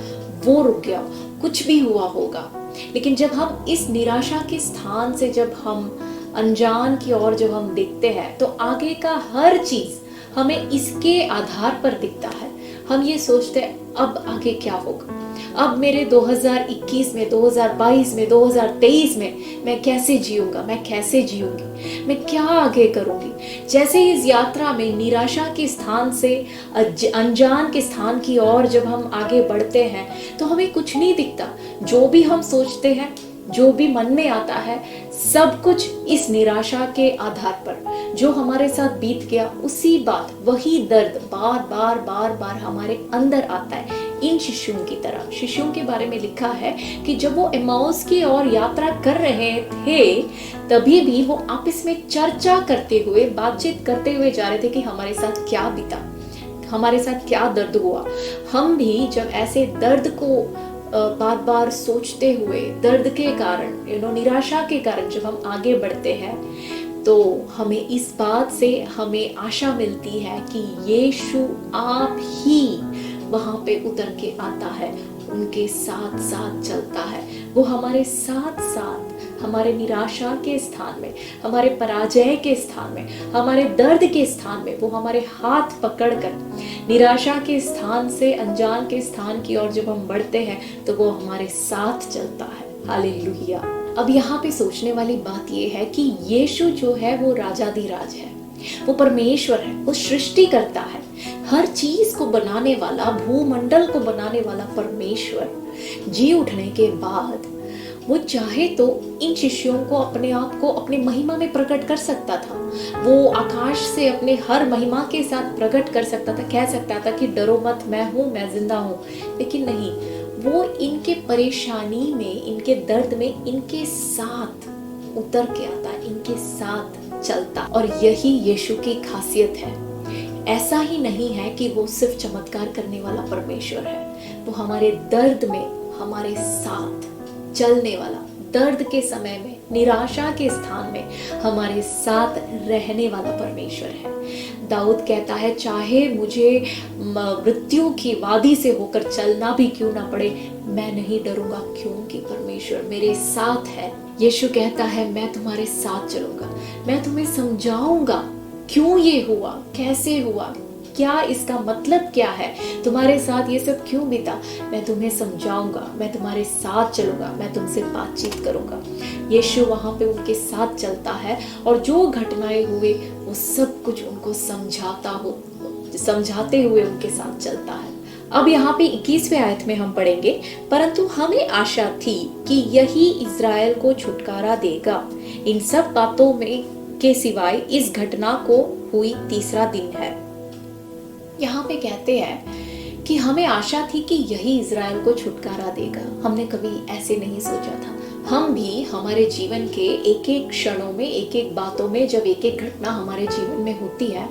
वो रुक गया, कुछ भी हुआ होगा। लेकिन जब हम इस निराशा के स्थान से जब हम अनजान की ओर जब हम देखते हैं तो आगे का हर चीज हमें इसके आधार पर दिखता है। हम ये सोचते हैं अब आगे क्या होगा, अब मेरे 2021 में, 2022 में, 2023 में मैं कैसे जीऊंगा, मैं कैसे जीऊंगी, मैं क्या आगे करूंगी। जैसे इस यात्रा में निराशा के स्थान से अनजान के स्थान की ओर जब हम आगे बढ़ते हैं तो हमें कुछ नहीं दिखता। जो भी हम सोचते हैं, जो भी मन में आता है, सब कुछ इस निराशा के आधार पर जो हमारे साथ बीत गया, उसी बात, वही दर्द बार बार बार बार हमारे अंदर आता है। इन शिशुओं की तरह, शिशुओं के बारे में लिखा है कि जब वो एमाउस की ओर यात्रा कर रहे थे तभी भी वो आपस में चर्चा करते हुए, बातचीत करते हुए जा रहे थे कि हमारे साथ क्या बीता, हमारे साथ क्या दर्द हुआ। हम भी जब ऐसे दर्द को बार बार सोचते हुए, दर्द के कारण, निराशा के कारण जब हम आगे बढ़ते हैं तो हमें इस बात से हमें आशा मिलती है कि यीशु आप ही वहां पे उतर के आता है, उनके साथ साथ चलता है। वो हमारे साथ साथ हमारे निराशा के स्थान में, हमारे पराजय के स्थान में, हमारे दर्द के स्थान में वो हमारे हाथ पकड़कर निराशा के स्थान से अनजान के स्थान की ओर जब हम बढ़ते हैं तो वो हमारे साथ चलता है। हालेलुया। अब यहाँ पे सोचने वाली बात ये है कि यीशु जो है वो राजाधिराज है, वो परमेश्वर है, वो सृष्टि करता है, हर चीज को बनाने वाला, भूमंडल को बनाने वाला परमेश्वर जी उठने के बाद वो चाहे तो इन शिष्यों को, अपने आप को अपनी महिमा में प्रकट कर सकता था। वो आकाश से अपने हर महिमा के साथ प्रकट कर सकता था, कह सकता था कि डरो मत, मैं हूं, मैं जिंदा हूं। लेकिन नहीं, वो इनके परेशानी में, इनके दर्द में इनके साथ उतर के आता, इनके साथ चलता। और यही यीशु की खासियत है। ऐसा ही नहीं है कि वो सिर्फ चमत्कार करने वाला परमेश्वर है, वो हमारे दर्द में हमारे साथ चलने वाला, दर्द के समय में, निराशा के स्थान में हमारे साथ रहने वाला परमेश्वर है। दाऊद कहता है, चाहे मुझे मृत्यु की वादी से होकर चलना भी क्यों ना पड़े, मैं नहीं डरूंगा, क्योंकि परमेश्वर मेरे साथ है। यीशु कहता है, मैं तुम्हारे साथ चलूंगा, मैं तुम्हें समझाऊंगा क्यों ये हुआ, कैसे हुआ, क्या इसका मतलब क्या है, तुम्हारे साथ ये सब क्यों बीता, मैं तुम्हें समझाऊंगा, मैं तुम्हारे साथ चलूंगा, मैं तुमसे बातचीत करूंगा। यीशु वहां पे उनके साथ चलता है और जो घटनाएं हुए वो सब कुछ उनको समझाते हुए उनके साथ चलता है। अब यहाँ पे 21वें आयत में हम पढ़ेंगे, परंतु हमें आशा थी कि यही इज़राइल को छुटकारा देगा। इन सब बातों में के सिवाय इस घटना को हुई तीसरा दिन है। यहाँ पे कहते हैं कि हमें आशा थी कि यही इज़राइल को छुटकारा देगा। हमने कभी ऐसे नहीं सोचा था। हम भी हमारे जीवन के एक एक क्षणों में, एक एक बातों में, जब एक एक घटना हमारे जीवन में होती है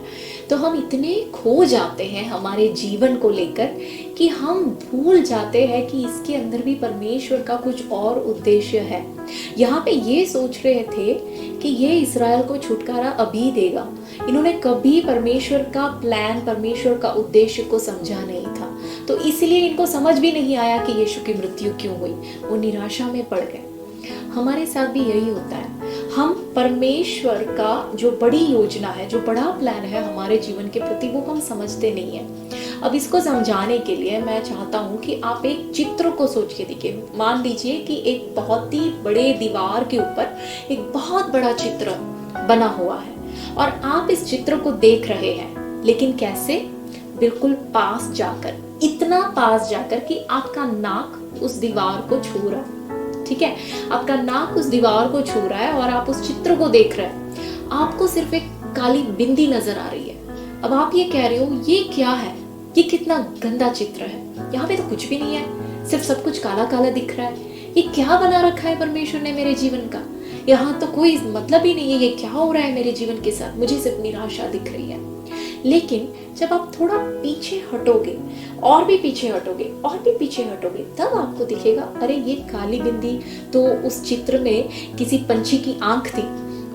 तो हम इतने खो जाते हैं हमारे जीवन को लेकर कि हम भूल जाते हैं कि इसके अंदर भी परमेश्वर का कुछ और उद्देश्य है। यहाँ पे ये सोच रहे थे कि ये इज़राइल को छुटकारा अभी देगा। इन्होंने कभी परमेश्वर का प्लान, परमेश्वर का उद्देश्य को समझा नहीं था, तो इसलिए इनको समझ भी नहीं आया कि यीशु की मृत्यु क्यों हुई। वो निराशा में पड़ गए। हमारे साथ भी यही होता है। हम परमेश्वर का जो बड़ी योजना है, जो बड़ा प्लान है हमारे जीवन के प्रति, वो हम समझते नहीं है। अब इसको समझाने के लिए मैं चाहता हूँ कि आप एक चित्र को सोच के देखिए। मान लीजिए कि एक बहुत ही बड़े दीवार के ऊपर एक बहुत बड़ा चित्र बना हुआ है और आप इस चित्र को देख रहे हैं, लेकिन कैसे? बिल्कुल पास जाकर, इतना पास जाकर कि आपका नाक उस दीवार को छू रहा है। ठीक है, आपका नाक उस दीवार को छू रहा है और आप उस चित्र को देख रहे हैं। आपको सिर्फ एक काली बिंदी नजर आ रही है। अब आप ये कह रहे हो, ये क्या है, ये कितना गंदा चित्र है, यहाँ पे तो कुछ भी नहीं है, सिर्फ सब कुछ काला काला दिख रहा है। ये क्या बना रखा है परमेश्वर ने मेरे जीवन का, यहाँ तो कोई मतलब ही नहीं है, ये क्या हो रहा है मेरे जीवन के साथ, मुझे सिर्फ निराशा दिख रही है। लेकिन जब आप थोड़ा पीछे हटोगे, और भी पीछे हटोगे, और भी पीछे हटोगे, तब आपको दिखेगा, अरे ये काली बिंदी तो उस चित्र में किसी पंछी की आंख थी,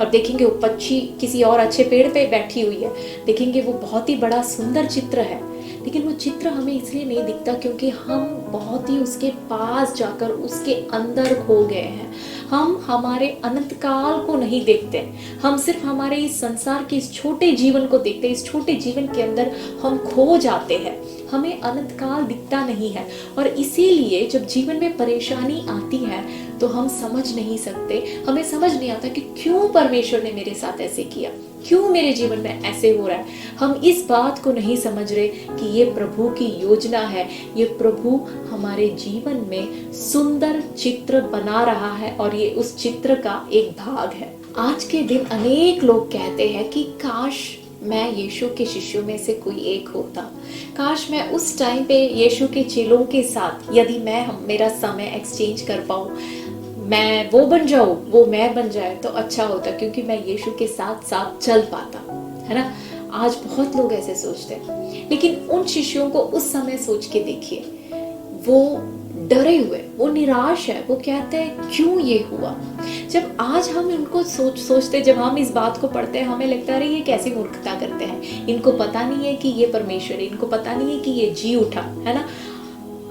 और देखेंगे वो पक्षी किसी और अच्छे पेड़ पे बैठी हुई है, देखेंगे वो बहुत ही बड़ा सुंदर चित्र है, लेकिन वो चित्र हमें इसलिए नहीं दिखता क्योंकि हम बहुत ही उसके पास जाकर उसके अंदर खो गए हैं। हम हमारे अनंत काल को नहीं देखते, हम सिर्फ हमारे इस संसार के इस छोटे जीवन को देखते हैं। इस छोटे जीवन के अंदर हम खो जाते हैं, हमें अनंत काल दिखता नहीं है। और इसीलिए जब जीवन में परेशानी आती है तो हम समझ नहीं सकते, हमें समझ नहीं आता कि क्यों परमेश्वर ने मेरे साथ ऐसे किया, क्यों मेरे जीवन में ऐसे हो रहा है। हम इस बात को नहीं समझ रहे कि ये प्रभु की योजना है, ये प्रभु हमारे जीवन में सुंदर चित्र बना रहा है और ये उस चित्र का एक भाग है। आज के दिन अनेक लोग कहते हैं कि काश मैं यीशु के शिष्यों में से कोई एक होता, काश मैं उस टाइम पे यीशु के चेलों के साथ यदि मैं मेरा समय एक्सचेंज कर पाऊँ, मैं वो बन जाऊं, वो मैं बन जाए तो अच्छा होता, क्योंकि मैं यीशु के साथ साथ चल पाता, है ना। आज बहुत लोग ऐसे सोचते हैं, लेकिन उन शिष्यों को उस समय सोच के देखिए, वो डरे हुए, वो निराश है, वो कहते हैं क्यों ये हुआ। जब आज हम इनको सोचते, जब हम इस बात को पढ़ते हैं, हमें लगता है ये कैसी मूर्खता करते हैं, इनको पता नहीं है कि ये परमेश्वर है, इनको पता नहीं है कि ये जी उठा, है ना।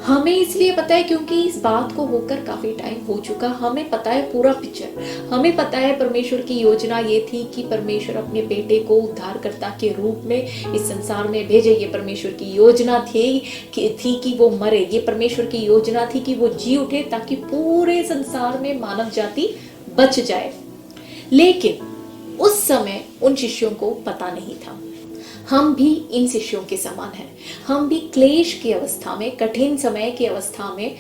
हमें इसलिए पता है क्योंकि इस बात को होकर काफी टाइम हो चुका, हमें पता है पूरा पिक्चर, हमें पता है परमेश्वर की योजना ये थी कि परमेश्वर अपने बेटे को उद्धारकर्ता के रूप में इस संसार में भेजे। ये परमेश्वर की योजना थी कि वो मरे, ये परमेश्वर की योजना थी कि वो जी उठे ताकि पूरे संसार में मानव जाति बच जाए। लेकिन उस समय उन शिष्यों को पता नहीं था। हम भी इन शिष्यों के समान हैं, हम भी क्लेश की अवस्था में, कठिन समय की अवस्था में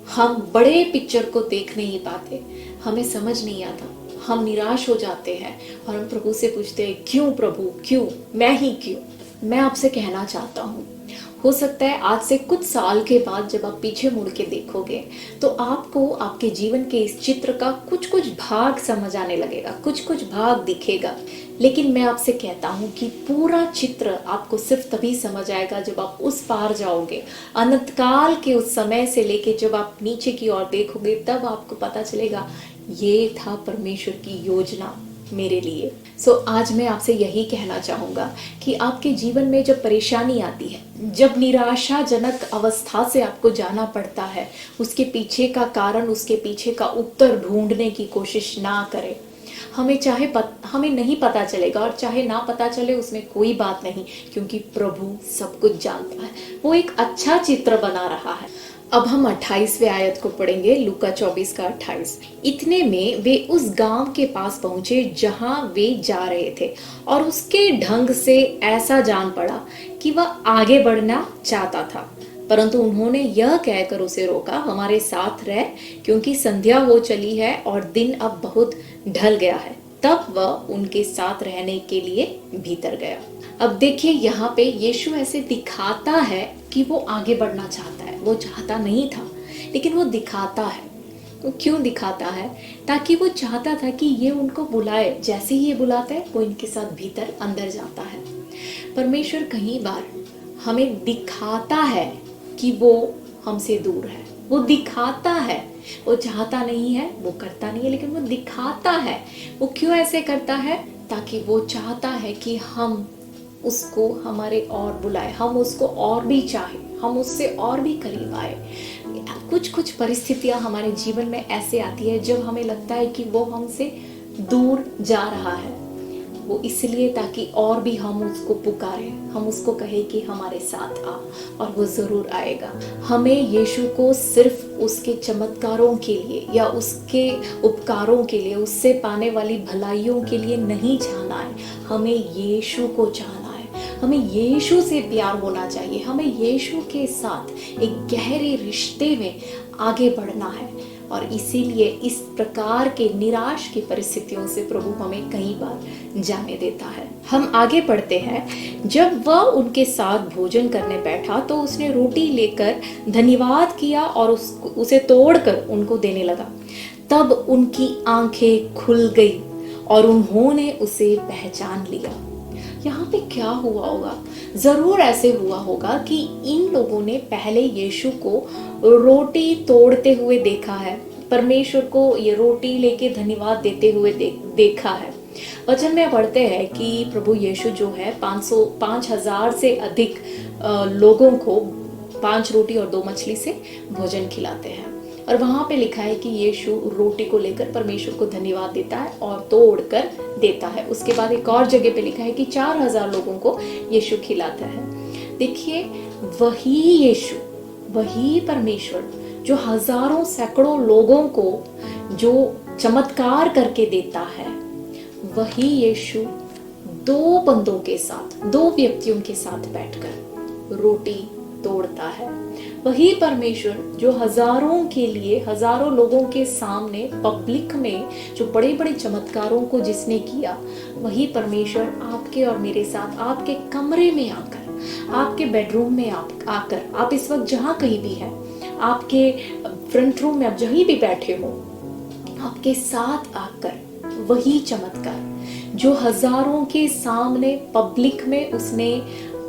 हम बड़े पिक्चर को देख नहीं पाते, हमें समझ नहीं आता, हम निराश हो जाते हैं और हम प्रभु से पूछते हैं क्यों प्रभु, क्यों, मैं ही क्यों। मैं आपसे कहना चाहता हूँ, हो सकता है आज से कुछ साल के बाद जब आप पीछे मुड़ के देखोगे तो आपको आपके जीवन के इस चित्र का कुछ कुछ भाग समझ आने लगेगा, कुछ कुछ भाग दिखेगा। लेकिन मैं आपसे कहता हूँ कि पूरा चित्र आपको सिर्फ तभी समझ आएगा जब आप उस पार जाओगे, अनंत काल के उस समय से लेके जब आप नीचे की ओर देखोगे, तब आपको पता चलेगा ये था परमेश्वर की योजना मेरे लिए। आज मैं आपसे यही कहना चाहूँगा कि आपके जीवन में जब परेशानी आती है, जब निराशाजनक अवस्था से आपको जाना पड़ता है, उसके पीछे का कारण, उसके पीछे का उत्तर ढूंढने की कोशिश ना करें। हमें नहीं पता चलेगा और चाहे ना पता चले उसमें कोई बात नहीं, क्योंकि प्रभु सब कुछ जानता है, वो एक अच्छा चित्र बना रहा है। अब हम 28वें आयत को पढ़ेंगे, लूका 24 का 28। इतने में वे उस गांव के पास पहुंचे जहां वे जा रहे थे और उसके ढंग से ऐसा जान पड़ा कि वह आगे बढ़ना चाहता था, परंतु उन्होंने यह कहकर उसे रोका, हमारे साथ रह, क्योंकि संध्या हो चली है और दिन अब बहुत ढल गया है। तब वह उनके साथ रहने के लिए भीतर गया। अब देखिए यहाँ पे यीशु ऐसे दिखाता है कि वो आगे बढ़ना चाहता है, वो चाहता नहीं था लेकिन वो दिखाता है। वो क्यों दिखाता है? ताकि वो चाहता था कि ये उनको बुलाए, जैसे ही ये बुलाता है वो इनके साथ भीतर अंदर जाता है। परमेश्वर कई बार हमें दिखाता है कि वो हमसे दूर है, वो दिखाता है, वो चाहता नहीं है, वो करता नहीं है, लेकिन वो दिखाता है। वो क्यों ऐसे करता है? ताकि वो चाहता है कि हम उसको हमारे और बुलाए, हम उसको और भी चाहे, हम उससे और भी करीब आए। कुछ परिस्थितियां हमारे जीवन में ऐसे आती है जब हमें लगता है कि वो हमसे दूर जा रहा है, वो इसलिए ताकि और भी हम उसको पुकारें, हम उसको कहे कि हमारे साथ आ, और वो जरूर आएगा। हमें यीशु को सिर्फ उसके चमत्कारों के लिए या उसके उपकारों के लिए, उससे पाने वाली भलाइयों के लिए नहीं जाना है, हमें यीशु को जाना है, हमें यीशु से प्यार होना चाहिए, हमें यीशु के साथ एक गहरे रिश्ते में आगे बढ़ना है। और इसीलिए इस प्रकार के निराश की परिस्थितियों से प्रभु हमें कई बार जाने देता है। हम आगे पढ़ते हैं, जब वह उनके साथ भोजन करने बैठा तो उसने रोटी लेकर धन्यवाद किया और उसे तोड़कर उनको देने लगा। तब उनकी आंखें खुल गई और उन्होंने उसे पहचान लिया। यहाँ पे क्या हुआ होगा? जरूर ऐसे हुआ होगा कि इन लोगों ने पहले यीशु को रोटी तोड़ते हुए देखा है, परमेश्वर को ये रोटी लेके धन्यवाद देते हुए देखा है, वचन में पढ़ते हैं कि प्रभु यीशु जो है 5,000 से अधिक लोगों को 5 रोटी और 2 मछली से भोजन खिलाते हैं। और वहां पे लिखा है कि यीशु रोटी को लेकर परमेश्वर को धन्यवाद देता है और तोड़कर देता है। उसके बाद एक और जगह पे लिखा है कि 4,000 लोगों को यीशु खिलाता है। देखिए, वही यीशु, वही परमेश्वर जो हजारों सैकड़ों लोगों को जो चमत्कार करके देता है, वही यीशु 2 बंदों के साथ, 2 व्यक्तियों के साथ बैठकर रोटी तोड़ता है। वही परमेश्वर जो हजारों के लिए, हजारों लोगों के सामने पब्लिक में जो बड़े बड़े चमत्कारों को जिसने किया, वही परमेश्वर आपके और मेरे साथ आपके कमरे में आकर, आपके बेडरूम में आकर, आप इस वक्त जहाँ कहीं भी हैं, आपके फ्रंट रूम में आप जहीं भी बैठे हो, आपके साथ आकर वही चमत्कार जो हजारों के सामने पब्लिक में उसने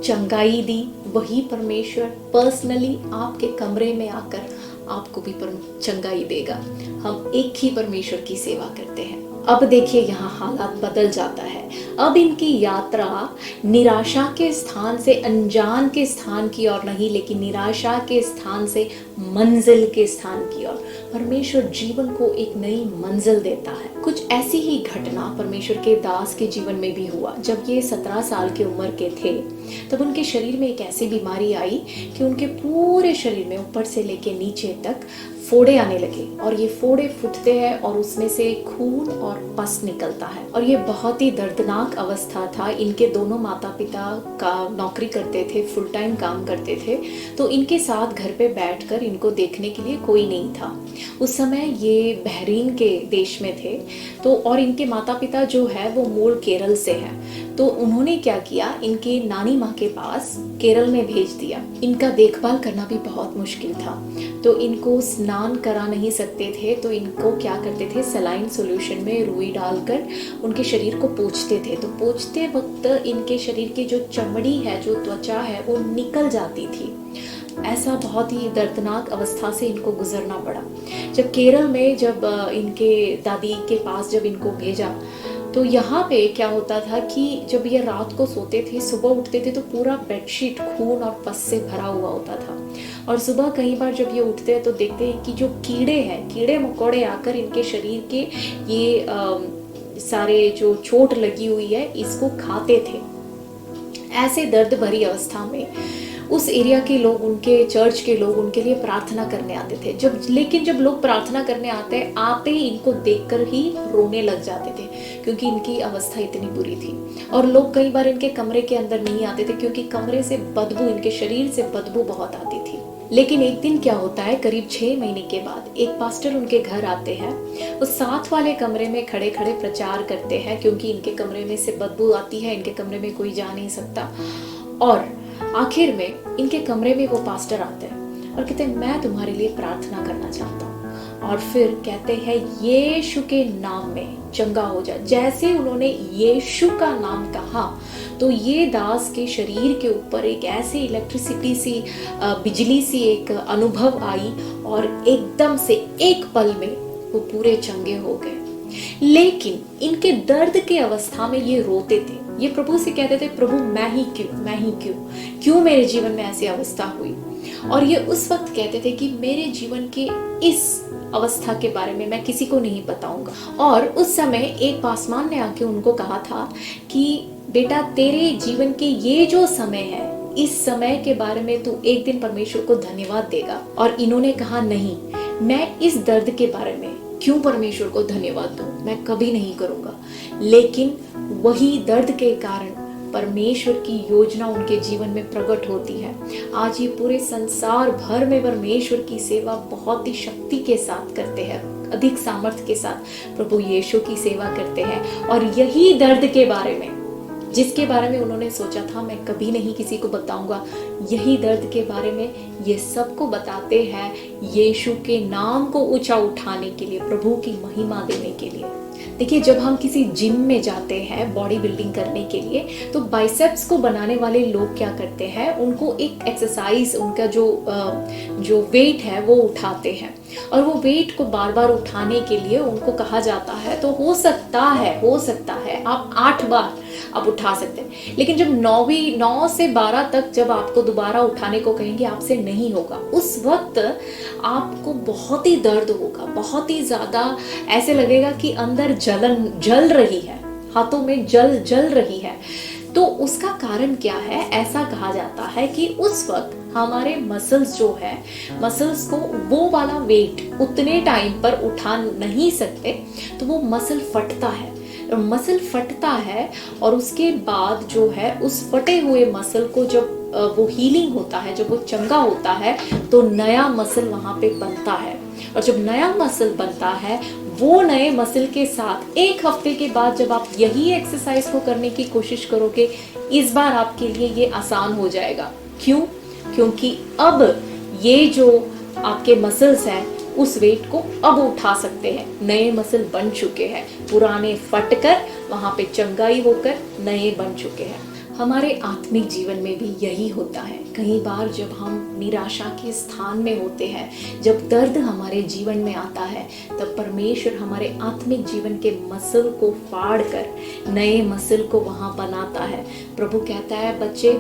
चंगाई दी, वही परमेश्वर पर्सनली आपके कमरे में आकर आपको भी चंगाई देगा। हम एक ही परमेश्वर की सेवा करते हैं। अब देखिए, यहाँ हालात बदल जाता है। अब इनकी यात्रा निराशा के स्थान से अनजान के स्थान की ओर नहीं, लेकिन निराशा के स्थान से मंजिल के स्थान की ओर। परमेश्वर जीवन को एक नई मंजिल देता है। कुछ ऐसी ही घटना परमेश्वर के दास के जीवन में भी हुआ। जब ये 17 साल की उम्र के थे, तब उनके शरीर में एक ऐसी बीमारी आई कि उनके पूरे शरीर में ऊपर से लेके नीचे तक फोड़े आने लगे, और ये फोड़े फूटते हैं और उसमें से खून और पस निकलता है। और ये बहुत ही दर्दनाक अवस्था था। इनके दोनों माता पिता का नौकरी करते थे, फुल टाइम काम करते थे, तो इनके साथ घर पे बैठकर इनको देखने के लिए कोई नहीं था। उस समय ये बहरीन के देश में थे, तो और इनके माता पिता जो है वो मूल केरल से है। तो उन्होंने क्या किया, इनके नानी माँ के पास केरल में भेज दिया। इनका देखभाल करना भी बहुत मुश्किल था, तो इनको स्नान करा नहीं सकते थे, तो इनको क्या करते थे, सलाइन सॉल्यूशन में रुई डालकर उनके शरीर को पोंछते थे। तो पोंछते वक्त इनके शरीर की जो चमड़ी है, जो त्वचा है, वो निकल जाती थी। ऐसा बहुत ही दर्दनाक अवस्था से इनको गुजरना पड़ा। जब केरल में जब इनके दादी के पास जब इनको भेजा, तो यहाँ पे क्या होता था कि जब ये रात को सोते थे, सुबह उठते थे तो पूरा बेडशीट खून और पस से भरा हुआ होता था। और सुबह कई बार जब ये उठते हैं तो देखते हैं कि जो कीड़े हैं, कीड़े मकोड़े आकर इनके शरीर के ये सारे जो चोट लगी हुई है इसको खाते थे। ऐसे दर्द भरी अवस्था में उस एरिया के लोग, उनके चर्च के लोग उनके लिए प्रार्थना करने आते थे। लेकिन जब लोग प्रार्थना करने आते ही इनको देखकर ही रोने लग जाते थे, क्योंकि इनकी अवस्था इतनी बुरी थी। और लोग कई बार इनके कमरे के अंदर नहीं आते थे, क्योंकि कमरे से बदबू, इनके शरीर से बदबू बहुत आती थी। लेकिन एक दिन क्या होता है, करीब 6 महीने के बाद एक पास्टर उनके घर आते हैं। वो साथ वाले कमरे में खड़े खड़े प्रचार करते हैं, क्योंकि इनके कमरे में से बदबू आती है, इनके कमरे में कोई जा नहीं सकता। और आखिर में इनके कमरे में वो पास्टर आते हैं और कहते हैं, मैं तुम्हारे लिए प्रार्थना करना चाहता हूँ। और फिर कहते हैं, यीशु के नाम में चंगा हो जा। जैसे उन्होंने यीशु का नाम कहा, तो ये दास के शरीर के ऊपर एक ऐसी इलेक्ट्रिसिटी सी, बिजली सी एक अनुभव आई, और एकदम से एक पल में वो पूरे चंगे हो गए। लेकिन इनके दर्द के अवस्था में ये रोते थे, ये प्रभु से कहते थे, प्रभु मैं ही क्यों मेरे जीवन में ऐसी अवस्था हुई। और ये उस वक्त कहते थे कि मेरे जीवन के इस अवस्था के बारे में मैं किसी को नहीं बताऊंगा। और उस समय एक पासवान ने आके उनको कहा था कि बेटा, तेरे जीवन के ये जो समय है, इस समय के बारे में तू एक दिन परमेश्वर को धन्यवाद देगा। और इन्होंने कहा, नहीं, मैं इस दर्द के बारे में क्यों परमेश्वर को धन्यवाद दूं, मैं कभी नहीं करूंगा। लेकिन वही दर्द के कारण परमेश्वर की योजना उनके जीवन में प्रकट होती है। आज ये पूरे संसार भर में परमेश्वर की सेवा बहुत ही शक्ति के साथ करते हैं, अधिक सामर्थ्य के साथ प्रभु यीशु की सेवा करते हैं। और यही दर्द के बारे में, जिसके बारे में उन्होंने सोचा था मैं कभी नहीं किसी को बताऊंगा, यही दर्द के बारे में ये सबको बताते हैं, यीशु के नाम को ऊंचा उठाने के लिए, प्रभु की महिमा देने के लिए। देखिए, जब हम किसी जिम में जाते हैं बॉडी बिल्डिंग करने के लिए, तो बाइसेप्स को बनाने वाले लोग क्या करते हैं, उनको एक एक्सरसाइज, उनका जो वेट है वो उठाते हैं, और वो वेट को बार बार उठाने के लिए उनको कहा जाता है, तो हो सकता है आप 8 बार आप उठा सकते हैं। लेकिन जब 9 से 12 तक जब आपको दोबारा उठाने को कहेंगे, आपसे नहीं होगा। उस वक्त आपको बहुत ही दर्द होगा, बहुत ही ज़्यादा ऐसे लगेगा कि अंदर जल रही है, हाथों में जल रही है। तो उसका कारण क्या है? ऐसा कहा जाता है कि उस वक्त हमारे मसल्स जो है, मसल्स को वो वाला वेट उतने टाइम पर उठा नहीं सकते, तो वो मसल फटता है। मसल फटता है और उसके बाद जो है उस फटे हुए मसल को जब वो हीलिंग होता है, जब वो चंगा होता है, तो नया मसल वहाँ पे बनता है। और जब नया मसल बनता है, वो नए मसल के साथ 1 हफ्ते के बाद जब आप यही एक्सरसाइज को करने की कोशिश करोगे, इस बार आपके लिए ये आसान हो जाएगा। क्यों? क्योंकि अब ये जो आपके मसल्स हैं उस वेट को अब उठा सकते हैं, नए मसल बन चुके हैं, पुराने फटकर वहाँ पे चंगाई होकर नए बन चुके हैं। हमारे आत्मिक जीवन में भी यही होता है। कई बार जब हम निराशा के स्थान में होते हैं, जब दर्द हमारे जीवन में आता है, तब परमेश्वर हमारे आत्मिक जीवन के मसल को फाड़ कर नए मसल को वहाँ बनाता है। प्रभु कहता है, बच्चे,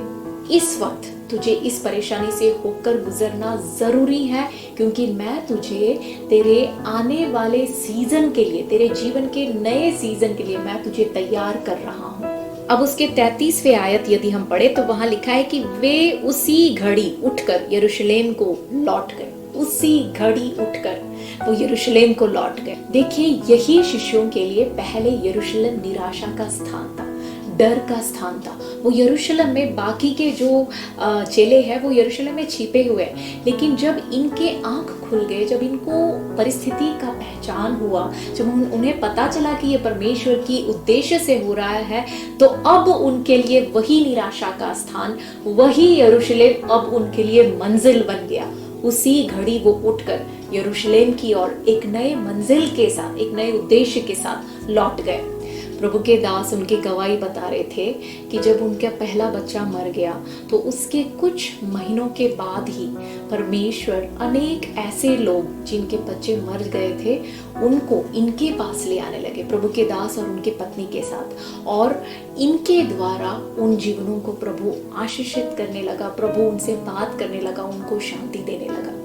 इस वक्त तुझे इस परेशानी से होकर गुजरना जरूरी है, क्योंकि मैं तुझे तेरे आने वाले सीजन के लिए, तेरे जीवन के नए सीजन के लिए मैं तुझे तैयार कर रहा हूँ। अब उसके 33वें आयत यदि हम पढ़े तो वहां लिखा है कि वे उसी घड़ी उठकर यरूशलेम को लौट गए। उसी घड़ी उठकर वो यरूशलेम को लौट गए। देखिए, यही शिष्यों के लिए पहले यरूशलेम निराशा का स्थान था, डर का स्थान था। वो यरूशलेम में, बाकी के जो चेले हैं वो यरूशलेम में छिपे हुए हैं, लेकिन जब इनके आंख खुल गए, जब इनको परिस्थिति का पहचान हुआ, जब उन्हें पता चला कि ये परमेश्वर की उद्देश्य से हो रहा है, तो अब उनके लिए वही निराशा का स्थान, वही यरूशलेम अब उनके लिए मंजिल बन गया। उसी घड़ी वो उठकर यरूशलेम की ओर एक नए मंजिल के साथ, एक नए उद्देश्य के साथ लौट गए। प्रभु के दास उनकी गवाही बता रहे थे कि जब उनका पहला बच्चा मर गया, तो उसके कुछ महीनों के बाद ही परमेश्वर अनेक ऐसे लोग जिनके बच्चे मर गए थे, उनको इनके पास ले आने लगे, प्रभु के दास और उनके पत्नी के साथ, और इनके द्वारा उन जीवनों को प्रभु आशीषित करने लगा, प्रभु उनसे बात करने लगा, उनको शांति देने लगा।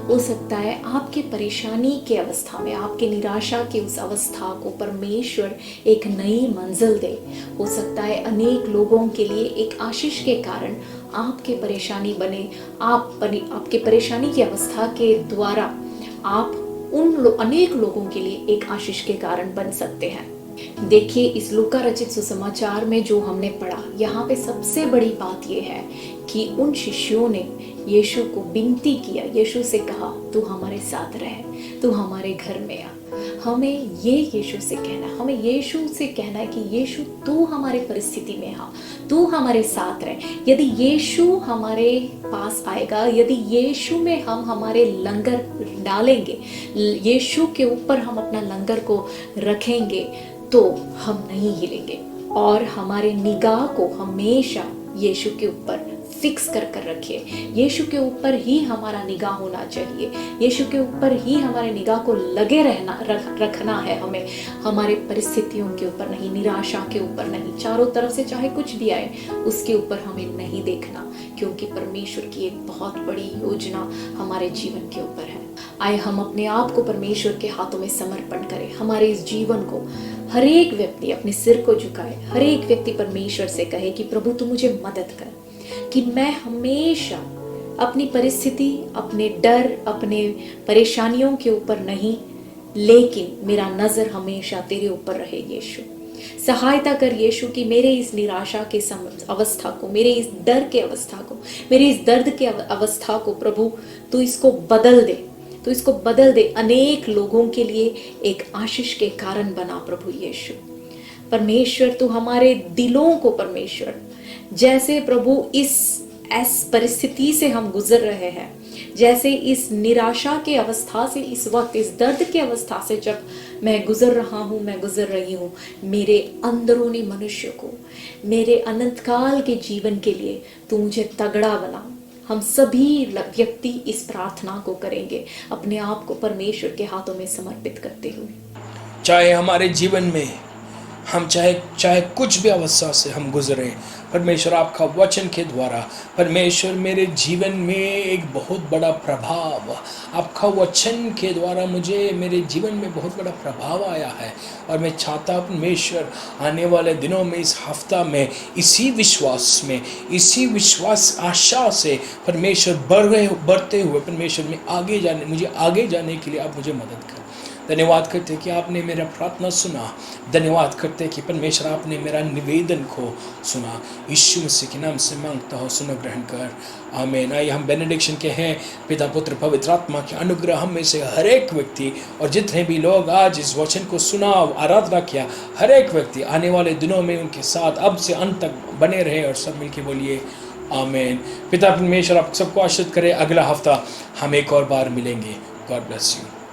हो सकता है आपके परेशानी के अवस्था में, आपके निराशा की उस अवस्था को परमेश्वर एक नई मंजिल दे। हो सकता है अनेक लोगों के लिए एक आशीष के कारण आपके परेशानी बने, आपके परेशानी की अवस्था के द्वारा आप अनेक लोगों के लिए एक आशीष के कारण बन सकते हैं। देखिए, इस लूका रचित सुसमाचार में जो हमने पढ़ा, यहाँ पे सबसे बड़ी बात यह है कि उन शिष्यों ने यीशु को विनती किया, यीशु से कहा, तू हमारे साथ रह, तू हमारे घर में आ। हमें ये यीशु से कहना है, हमें यीशु से कहना है कि यीशु तू हमारे परिस्थिति में आ, तू हमारे साथ रह। यदि यीशु हमारे पास आएगा, यदि यीशु में हम हमारे लंगर डालेंगे, यीशु के ऊपर हम अपना लंगर को रखेंगे, तो हम नहीं हिलेंगे, और हमारे निगाह को हमेशा यीशु के ऊपर फिक्स कर रखिए। यीशु के ऊपर ही हमारा निगाह होना चाहिए, यीशु के ऊपर ही हमारे निगाह को लगे रखना है हमें, हमारे परिस्थितियों के ऊपर नहीं, निराशा के ऊपर नहीं, चारों तरफ से चाहे कुछ भी आए उसके ऊपर हमें नहीं देखना, क्योंकि परमेश्वर की एक बहुत बड़ी योजना हमारे जीवन के ऊपर है। आए हम अपने आप को परमेश्वर के हाथों में समर्पण करें। हमारे इस जीवन को हर एक व्यक्ति अपने सिर को झुकाए, हर एक व्यक्ति परमेश्वर से कहे कि प्रभु तू मुझे मदद कर, कि मैं हमेशा अपनी परिस्थिति, अपने डर, अपने परेशानियों के ऊपर नहीं, लेकिन मेरा नजर हमेशा तेरे ऊपर रहे। यीशु सहायता कर यीशु कि मेरे इस निराशा के अवस्था को, मेरे इस डर के अवस्था को, मेरे इस दर्द के अवस्था को प्रभु तू इसको बदल दे, तू इसको बदल दे, अनेक लोगों के लिए एक आशीष के कारण बना प्रभु यीशु। परमेश्वर तू हमारे दिलों को, परमेश्वर जैसे प्रभु इस परिस्थिति से हम गुजर रहे हैं, जैसे इस निराशा के अवस्था से, इस वक्त इस दर्द के अवस्था से जब मैं गुजर रहा हूँ, मैं गुजर रही हूँ, मेरे अंदरूनी मनुष्य को, मेरे अनंत काल के जीवन के लिए तू मुझे तगड़ा बना। हम सभी व्यक्ति इस प्रार्थना को करेंगे अपने आप को परमेश्वर के हाथों में समर्पित करते हुए। चाहे हमारे जीवन में हम चाहे कुछ भी अवस्था से हम गुजरें, परमेश्वर आपका वचन के द्वारा, परमेश्वर मेरे जीवन में एक बहुत बड़ा प्रभाव, आपका वचन के द्वारा मुझे मेरे जीवन में बहुत बड़ा प्रभाव आया है। और मैं चाहता हूँ परमेश्वर आने वाले दिनों में, इस हफ्ता में, इसी विश्वास आशा से परमेश्वर बढ़ते हुए परमेश्वर में मुझे आगे जाने के लिए आप मुझे मदद करें। धन्यवाद करते कि आपने मेरा प्रार्थना सुना। धन्यवाद करते कि परमेश्वर आपने मेरा निवेदन को सुना। यीशु मसीह के नाम से मांगता हूँ, सुनो ग्रहण कर, आमीन। आइए हम बेनेडिक्शन के हैं। पिता पुत्र पवित्र आत्मा के अनुग्रह हम में से हर एक व्यक्ति और जितने भी लोग आज इस वचन को सुना, आराधना किया, हर एक व्यक्ति आने वाले दिनों में उनके साथ अब से अंत तक बने रहे। और सब मिलके बोलिए आमीन। पिता परमेश्वर आप सबको आशीर्वाद करे। अगला हफ्ता हम एक और बार मिलेंगे। God bless you.